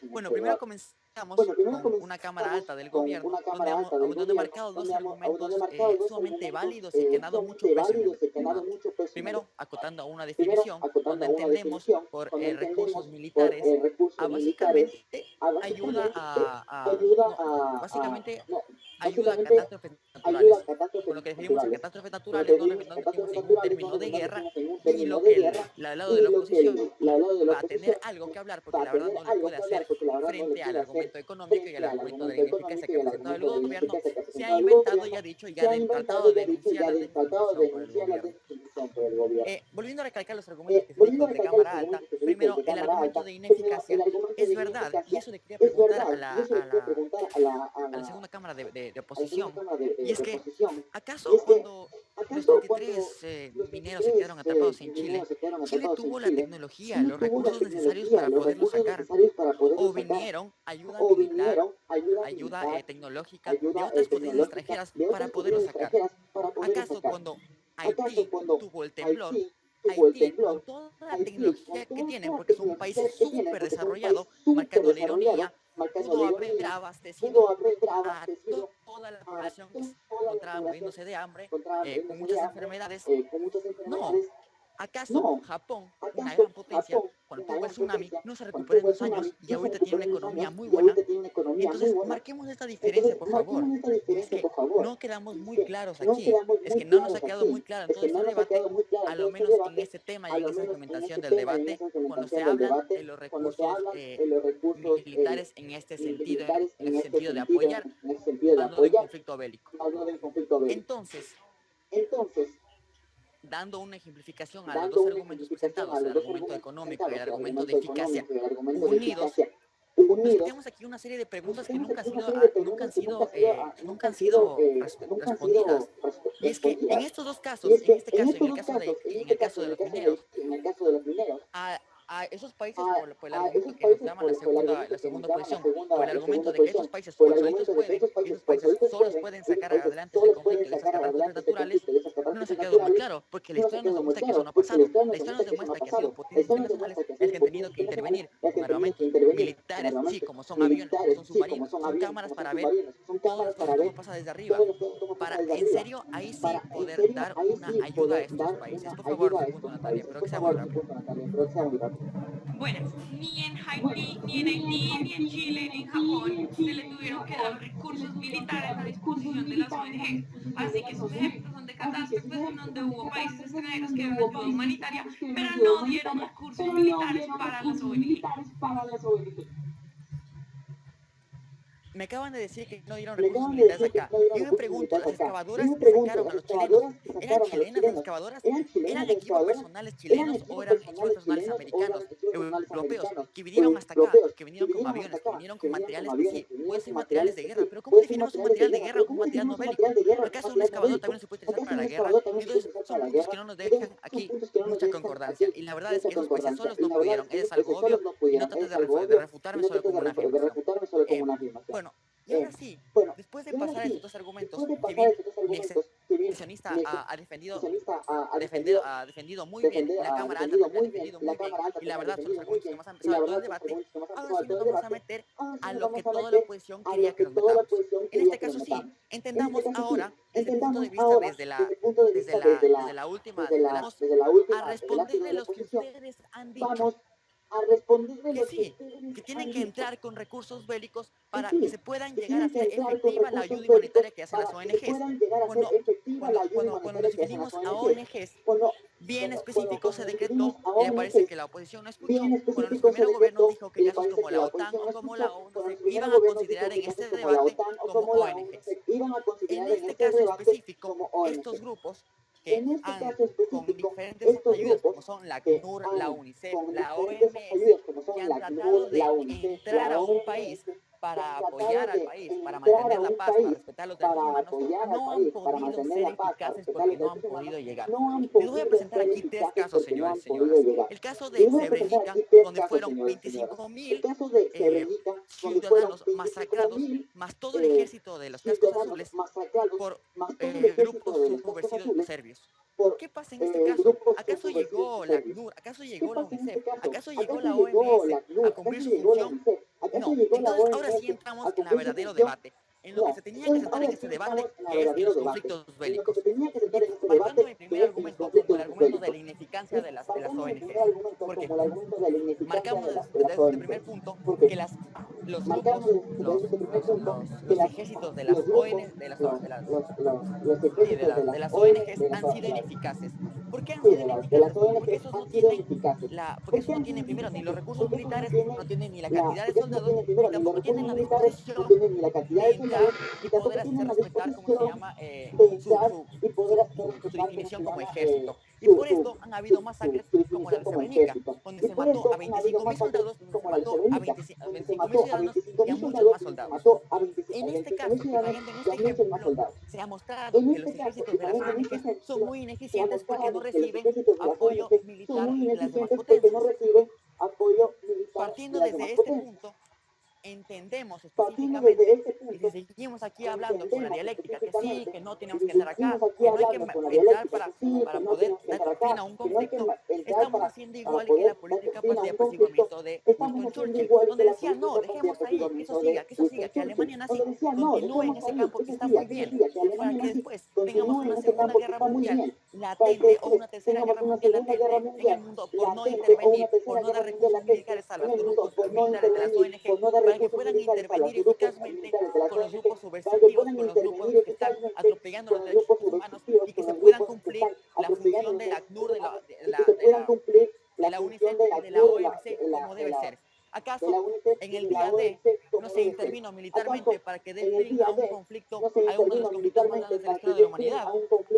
Bueno, primero comenzamos con una Cámara Alta del gobierno, donde he marcado dos argumentos sumamente válidos y que han dado mucho peso en el debate. Primero, acotando a una definición, donde entendemos por recursos militares a básicamente ayuda ayuda a catástrofes naturales. Con lo que definimos a catástrofes naturales, no definimos en un término de guerra, y lo que el lado de la oposición va a tener algo que hablar, porque la verdad no le puede hacer frente al argumento económico y al argumento de la ineficacia que ha presentado el gobierno, se ha inventado y ha dicho y ha tratado de denunciar la desinformación por el gobierno. Volviendo a recalcar los argumentos que se dijo de Cámara Alta, primero, el argumento de ineficacia es verdad, y eso le quería preguntar a la segunda Cámara de oposición, y es que, ¿acaso cuando los 23 mineros se quedaron atrapados en Chile, Chile tuvo la tecnología, los recursos necesarios para poderlos sacar? ¿O vinieron ayuda militar, ayuda tecnológica de otras potencias extranjeras para poderlos sacar? ¿Acaso cuando Haití tuvo el temblor, Haití, con toda la tecnología que tienen, porque es un país súper desarrollado, marcando la ironía, pudo haber abastecido a toda la población que se encontraba muriéndose de hambre, con muchas enfermedades? No. ¿Acaso Japón, una gran potencia, cuando tuvo el tsunami, no se recuperó en 2 años y ahorita tiene una economía muy buena? Entonces, marquemos esta diferencia, por favor. Es que no quedamos muy claros aquí. Es que no nos ha quedado muy claro en todo este debate, a lo menos en este tema y en esta argumentación del debate, cuando se habla de los recursos militares en este sentido de apoyar al no de conflicto bélico. Entonces, dando una ejemplificación a los dos argumentos presentados, el argumento económico y el argumento de eficacia, unidos, nos tenemos aquí una serie de preguntas que nunca han sido respondidas. Y es que en estos dos casos, en el caso de los mineros, a esos países por el argumento que nos llaman la segunda posición, por el argumento de que esos países solitos pueden, y esos países solos pueden sacar adelante ese conflicto y esas catástrofes naturales, no nos ha quedado muy claro, porque la historia nos demuestra que eso no ha pasado. La historia nos demuestra que ha sido potencias internacionales las que han tenido que intervenir con armamentos militares, sí, como son aviones, como son submarinos, son cámaras para ver todas las cosas como pasa desde arriba, para en serio ahí sí poder dar una ayuda a estos países. Por favor, un punto, Natalia, pero que sea muy rápido. Bueno, ni en Haití, ni en Chile, ni en Japón se le tuvieron que dar recursos militares a disposición de las ONG. Así que esos ejemplos son de catástrofes en donde hubo países extranjeros que dieron ayuda humanitaria, pero no dieron recursos militares para las ONG. Me acaban de decir que no dieron recursos militares acá. Yo me pregunto, ¿las excavadoras que sacaron a los chilenos eran chilenas las excavadoras? ¿Eran equipos personales chilenos o eran equipos personales americanos, europeos, que vinieron hasta acá, que vinieron con aviones, que vinieron con materiales que sí, pueden ser materiales de guerra, pero ¿cómo definimos un material de guerra o un material no bélico? ¿Acaso un excavador también se puede utilizar para la guerra? Entonces, son puntos que no nos dejan aquí mucha concordancia. Y la verdad es que esos países solos no pudieron. Es algo obvio y no trates de refutarme solo como una afirmación. Bueno, y ahora sí, después de pasar estos dos argumentos, que bien mi excepcionista ha defendido muy bien, la Cámara Alta también ha defendido muy bien, y la verdad son los argumentos que más han empezado todo el debate, ahora sí nos vamos a meter a lo que toda la oposición quería que nos metamos. En este caso sí, entendamos ahora, desde el punto de vista desde la última, vamos a responderle a los que ustedes han dicho. que sí, que tienen que entrar con recursos bélicos para que se puedan llegar a hacer efectiva la ayuda humanitaria que hacen las ONGs. Cuando nos referimos a ONGs, bien específico se decretó y me parece que la oposición no escuchó cuando nuestro primer gobierno dijo que casos como la OTAN o como la ONU se iban a considerar en este debate como ONGs. En este caso específico, estos grupos que han, con diferentes ayudas como son la ACNUR, la UNICEF, la OMS, que han tratado de entrar a un país para apoyar al país, para mantener la paz, para respetar los derechos humanos, no han podido ser eficaces porque no han podido llegar. Les voy a presentar aquí 3 casos, señores y señoras. El caso de Srebrenica, donde fueron 25.000 ciudadanos masacrados, más todo el ejército de los cascos azules por grupos subversivos serbios. ¿Qué pasa en este caso? ¿Acaso llegó la ACNUR? ¿Acaso llegó la UNICEF? ¿Acaso llegó la OMS a cumplir su función? No. Entonces, ahora sí entramos en el verdadero debate, en lo que se tenía que sentar en este debate, que es en los conflictos bélicos. Marcando mi primer argumento como el argumento de la ineficacia de las ONGs. Porque marcamos desde el primer punto que los grupos, los ejércitos de las ONGs, de las ONGs han sido ineficaces. ¿Por qué han sido ineficaces? Porque esos no tienen primero ni los recursos militares, no tienen ni la cantidad de soldados, ni tampoco tienen la disposición de entrar y poder hacer respetar, como se llama, su definición como ejército. Y por esto han habido masacres como la de Srebrenica, donde se mató a 25.000 soldados, se mató a 25.000 ciudadanos y a muchos más soldados. En este caso, trayendo en este ejemplo, se ha mostrado que los ejércitos de las ONGs son muy ineficientes porque no reciben apoyo militar de las demás potencias. Partiendo desde este punto, entendemos específicamente, y si seguimos aquí hablando con la dialéctica, que sí, que no tenemos que entrar acá, que no hay que entrar para poder dar fin a un conflicto, estamos haciendo igual que la política de apaciguamiento de Winston Churchill, donde decía, no, dejemos ahí, que eso siga, que Alemania nazi continúe en ese campo que está muy bien, para que después tengamos una segunda guerra mundial latente o una tercera guerra mundial latente en el mundo por no intervenir, por no dar recursos militares a los grupos militares de las ONG, para que puedan intervenir eficazmente con los grupos subversivos, con los grupos que están atropellando los derechos humanos y que se puedan cumplir la función de la ACNUR, de la UNICEF y de la OMC como debe ser. ¿Acaso en el día D no se intervino militarmente para que dé fin a un conflicto, a uno de los conflictos más grandes de la historia de la humanidad?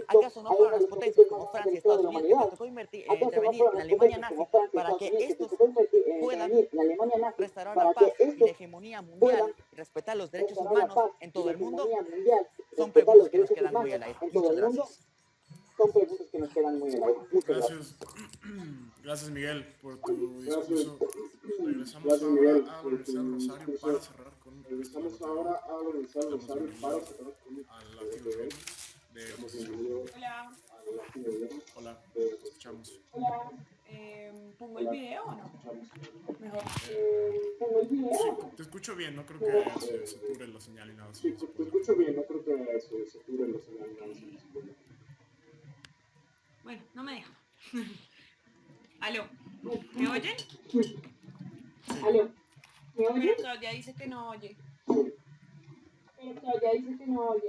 ¿Acaso no fueron las potencias como Francia y Estados Unidos que tocó intervenir en la Alemania nazi para que estos puedan restaurar la paz y la hegemonía mundial y respetar los derechos humanos en todo el mundo? Son preguntas que nos quedan muy al aire. Muchas gracias. Gracias Miguel por tu discurso. Regresamos ahora a la Universidad de Rosario para cerrar con al latino de oposición. Hola, te escuchamos. ¿Pongo el video o no? Mejor. Te escucho bien, no creo que se sature la señal y nada así. Te escucho bien, no creo que se sature la señal y nada así. Bueno, no me deja. ¿Aló? ¿Me oyen? ¿Aló? ¿Me oyen? Pero Claudia dice que no oye.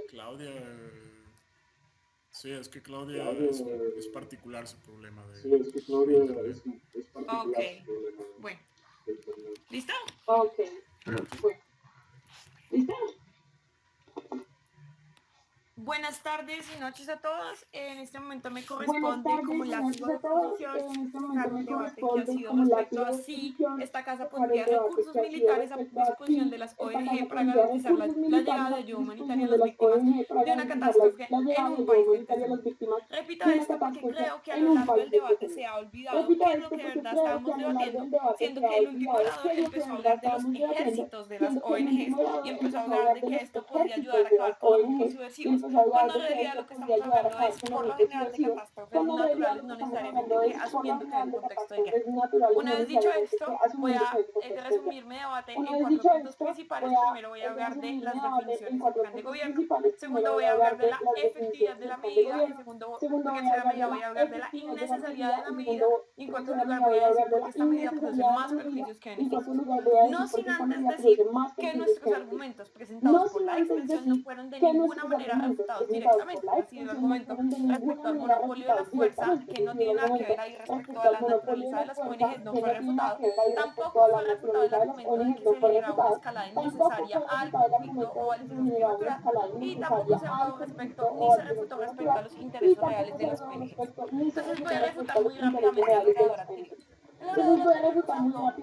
Claudia... Sí, es que Claudia es particular su problema de... Sí, es que Claudia es particular su problema. Bueno. ¿Listo? Ok. Bueno. ¿Listo? Buenas tardes y noches a todos. En este momento me corresponde, como la oposición, sacar un debate que ha sido respecto a si esta casa pondría recursos militares a disposición de las ONG para garantizar la llegada de ayuda humanitaria a las víctimas de una catástrofe en un país del tercer mundo. Repito esto porque creo que a lo largo del debate se ha olvidado qué es lo que de verdad estábamos debatiendo, siendo que el último orador empezó a hablar de los ejércitos de las ONGs y empezó a hablar de que esto podría ayudar a acabar con los grupos subversivos, cuando en realidad lo que estamos hablando es por lo general de catástrofes naturales, no necesariamente que asumiendo que hay un contexto de guerra. Una vez dicho esto, voy a resumir mi debate en 4 puntos principales. Primero voy a hablar de las definiciones del plan de gobierno, segundo voy a hablar de la efectividad de la medida, en tercera medida voy a hablar de la innecesidad de la medida, y en cuarto lugar voy a decir por qué esta medida produce más perjuicios que beneficios. No sin antes decir que nuestros argumentos presentados por la extensión no fueron de ninguna manera refutados directamente. Es decir, el argumento respecto al monopolio de la fuerza, que no tiene nada que ver ahí respecto a la naturaleza de las ONG, no fue refutado. Tampoco fue refutado el argumento de que se genera una escalada innecesaria al conflicto o al desastre natural, y tampoco se habló respecto, ni se refutó respecto a los intereses reales de las ONG. Entonces voy a refutar muy rápidamente al orador anterior. El orador anterior habló de que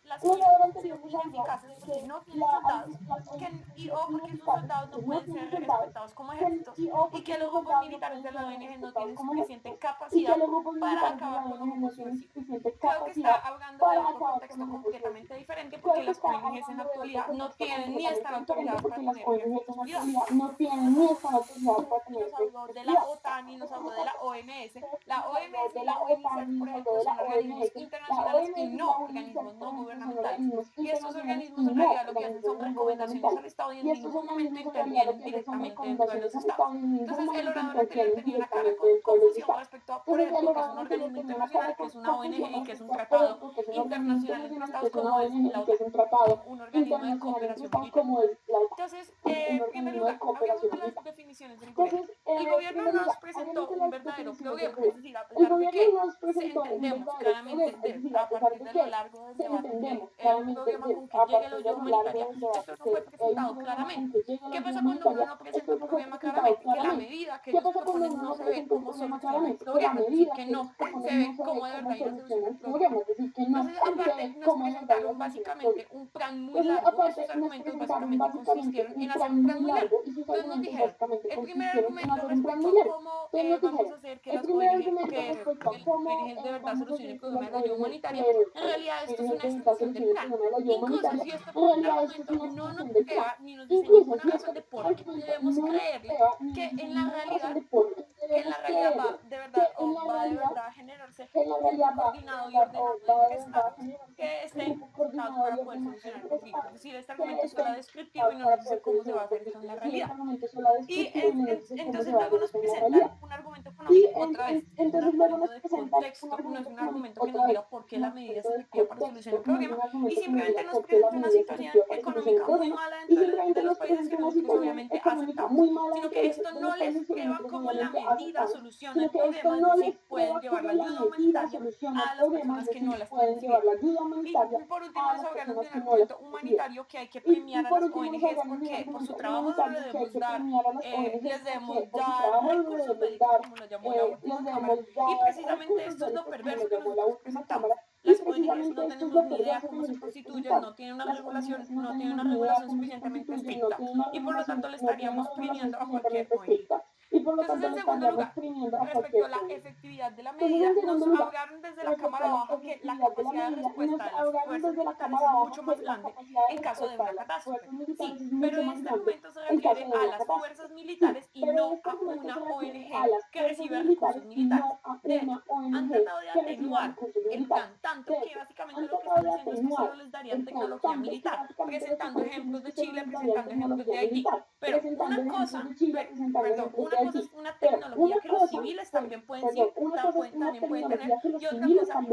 las ONG han sido muy ineficaces porque no tienen soldados, o porque sus soldados no pueden ser respetados como ejércitos, y que los grupos militares de la ONG no tienen suficiente capacidad para acabar con los grupos subversivos. Creo que está hablando de otro contexto completamente diferente, porque las ONGs en la actualidad no tienen ni están autorizadas para tener ejércitos privados. Nos habló de la OTAN y nos habló de la OMS. La OMS y la UNICEF, por ejemplo, son organismos internacionales y no organismos no gubernamentales. Y estos organismos en realidad lo que hacen son recomendaciones al Estado y en ningún momento intervienen directamente dentro de los Estados. Entonces el orador anterior tenía una clara confusión respecto a, por ejemplo, que es un organismo internacional, que es una ONG y que es un tratado internacional entre Estados como es la OTAN, un organismo de cooperación militar. Entonces, en primer lugar, hablemos de las definiciones del gobierno. El gobierno nos presentó un verdadero programa, es decir, a pesar de que entendemos claramente a partir de lo largo del debate que era un programa con que llegue la ayuda humanitaria, esto no fue presentado claramente. ¿Qué pasa cuando uno no presenta un programa claramente? Que la medida que ellos proponen no se ve como soluciona el problema, es decir, que no se ve como de verdad hay una solución al problema. Entonces, aparte, nos presentaron básicamente un plan muy largo. Esos argumentos básicamente consistieron en hacer un plan muy largo. Entonces nos dijeron, el primer argumento respecto a cómo vamos a hacer que las ONG, que el ONG de verdad solucione el problema de la ayuda humanitaria, en realidad esto es una extensión del plan. Incluso si este argumento no nos prueba ni nos dice ninguna razón de por qué debemos creerle que en la realidad va de verdad a generarse un coordinado y ordenado entre estados que estén coordinados para poder solucionar el conflicto. Es decir, este argumento es solo descriptivo y no nos dice cómo se va a hacer esto en la realidad. Y entonces luego nos presentan un argumento económico, otra vez, un argumento de contexto, no es un argumento que nos diga por qué la medida es efectiva para solucionar el problema, y simplemente nos presenta una situación económica muy mala dentro de los países que nosotros obviamente aceptamos, sino que esto no les prueba cómo la medida soluciona el problema, es decir, pueden llevar la ayuda humanitaria a las personas que no las pueden recibir. Y por último nos hablaron de un argumento humanitario que hay que premiar a las ONGs porque por su trabajo les debemos dar recursos médicos, como lo llamó la última Cámara, y precisamente esto es lo perverso que nosotros presentamos. Las ONGs no tenemos ni idea cómo se constituyen, no tienen una regulación suficientemente estricta, y por lo tanto le estaríamos premiando a cualquier ONG. Entonces, en segundo lugar, respecto a la efectividad de la medida, nos hablaron desde la Cámara Baja que la capacidad de respuesta de las fuerzas militares es mucho más grande en caso de una catástrofe. Sí, pero en este momento se refiere a las fuerzas militares y no a una ONG que recibe recursos militares. De hecho, han tratado de atenuar el plan tanto que básicamente lo que están haciendo es que solo les darían tecnología militar, presentando ejemplos de Chile, presentando ejemplos de Haití. Pero una cosa es una tecnología que los civiles también pueden tener, y otra cosa es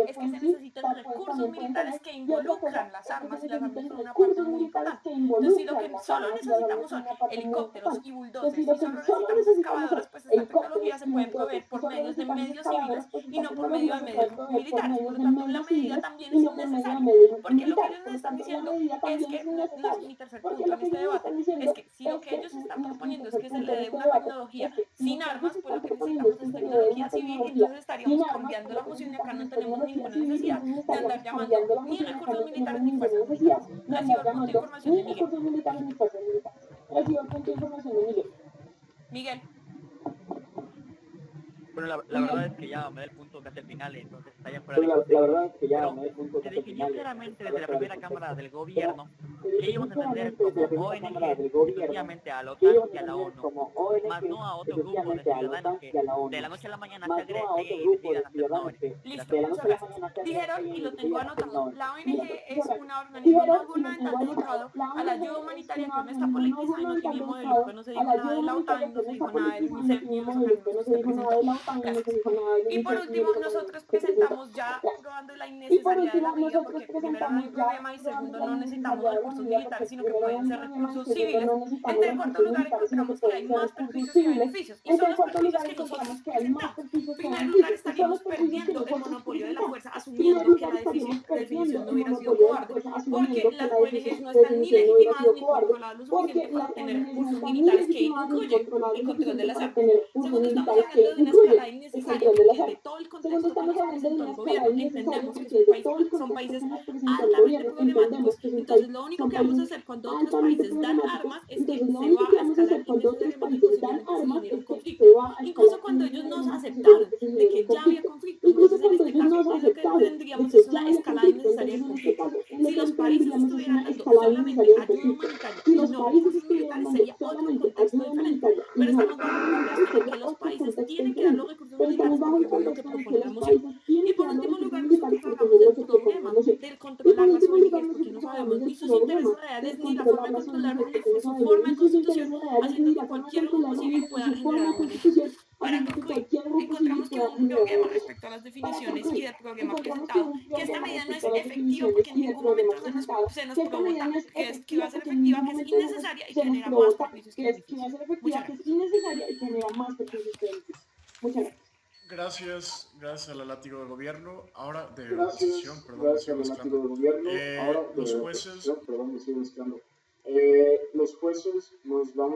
que se necesitan recursos militares que involucran las armas, y las armas son una parte muy importante. Entonces, si lo que solo necesitamos son helicópteros y bulldozers, y solo necesitamos excavadoras, pues esta tecnología se puede proveer por medios de medios civiles y no por medio de medios militares. Por lo tanto, la medida también es innecesaria, porque lo que ellos nos están diciendo es que, no es mi tercer punto en este debate, es que si lo que ellos están proponiendo es que se le dé una tecnología sin armas, pues lo que necesitamos es tecnología civil, y entonces estaríamos cambiando la moción y acá no tenemos ninguna necesidad de andar llamando ni recursos militares ni fuerzas militares. Recibo el punto de información de Miguel. Miguel. Bueno, la verdad es que ya me da el punto casi al final, entonces está ya fuera de contexto. Pero se definió claramente desde la primera Cámara del Gobierno que íbamos a entender como ONG exclusivamente a la OTAN y a la ONU, más no a otro grupo de ciudadanos que de la noche a la mañana se agreguen y decidan hacer una ONG. Listo, muchas gracias. Dijeron, y lo tengo anotado, la ONG es un organismo no gubernamental dedicado a la ayuda humanitaria que no está politizada y no tiene modelo de lucro. No se dijo nada de la OTAN, no se dijo nada del UNICEF ni de los organismos que usted presentó. Gracias. Y por último, nosotros presentamos ya probando la innecesariedad de la medida porque primero no hay problema y segundo no necesitamos recursos militares sino que pueden ser recursos civiles. En cuarto lugar encontramos que hay más perjuicios que beneficios y son los perjuicios que nosotros presentamos. En primer lugar estaríamos perdiendo el monopolio de la fuerza asumiendo que la definición no hubiera sido cobarde porque las ONGs no están ni legitimadas ni controladas lo suficiente para tener recursos militares que incluyen el control de las armas. Segundo, estamos hablando de una escala innecesaria porque de todo el contexto que nos presentó el gobierno entendemos que son países altamente problemáticos. Entonces lo único que vamos a hacer cuando otros países dan armas es que se va a escalar innecesariamente posiblemente un conflicto. Incluso cuando ellos nos aceptaron de que ya había conflicto, entonces en este caso lo que tendríamos es una escalada innecesaria del conflicto. Si los países estuvieran dando solamente ayuda humanitaria y no recursos militares sería otro contexto diferente. Pero estamos bajo un contexto en que los países tienen que dar los recursos militares porque fue lo que propone la moción. Y por último lugar, nosotros hablamos del problema del controlar las ONGs porque no sabemos ni sus intereses reales ni la forma de controlarlos ni su forma de constitución, haciendo que cualquier grupo civil pueda generar ONGs. Para concluir, encontramos que un problema respecto a las definiciones y del programa presentado, que esta medida no es efectiva porque en ningún momento se nos pregunta que va a ser efectiva, que es innecesaria y que genera más perjuicios que beneficios. Muchas gracias. Gracias a la látigo de gobierno. Ahora de oposición, perdón, me estoy mezclando. Los jueces nos vamos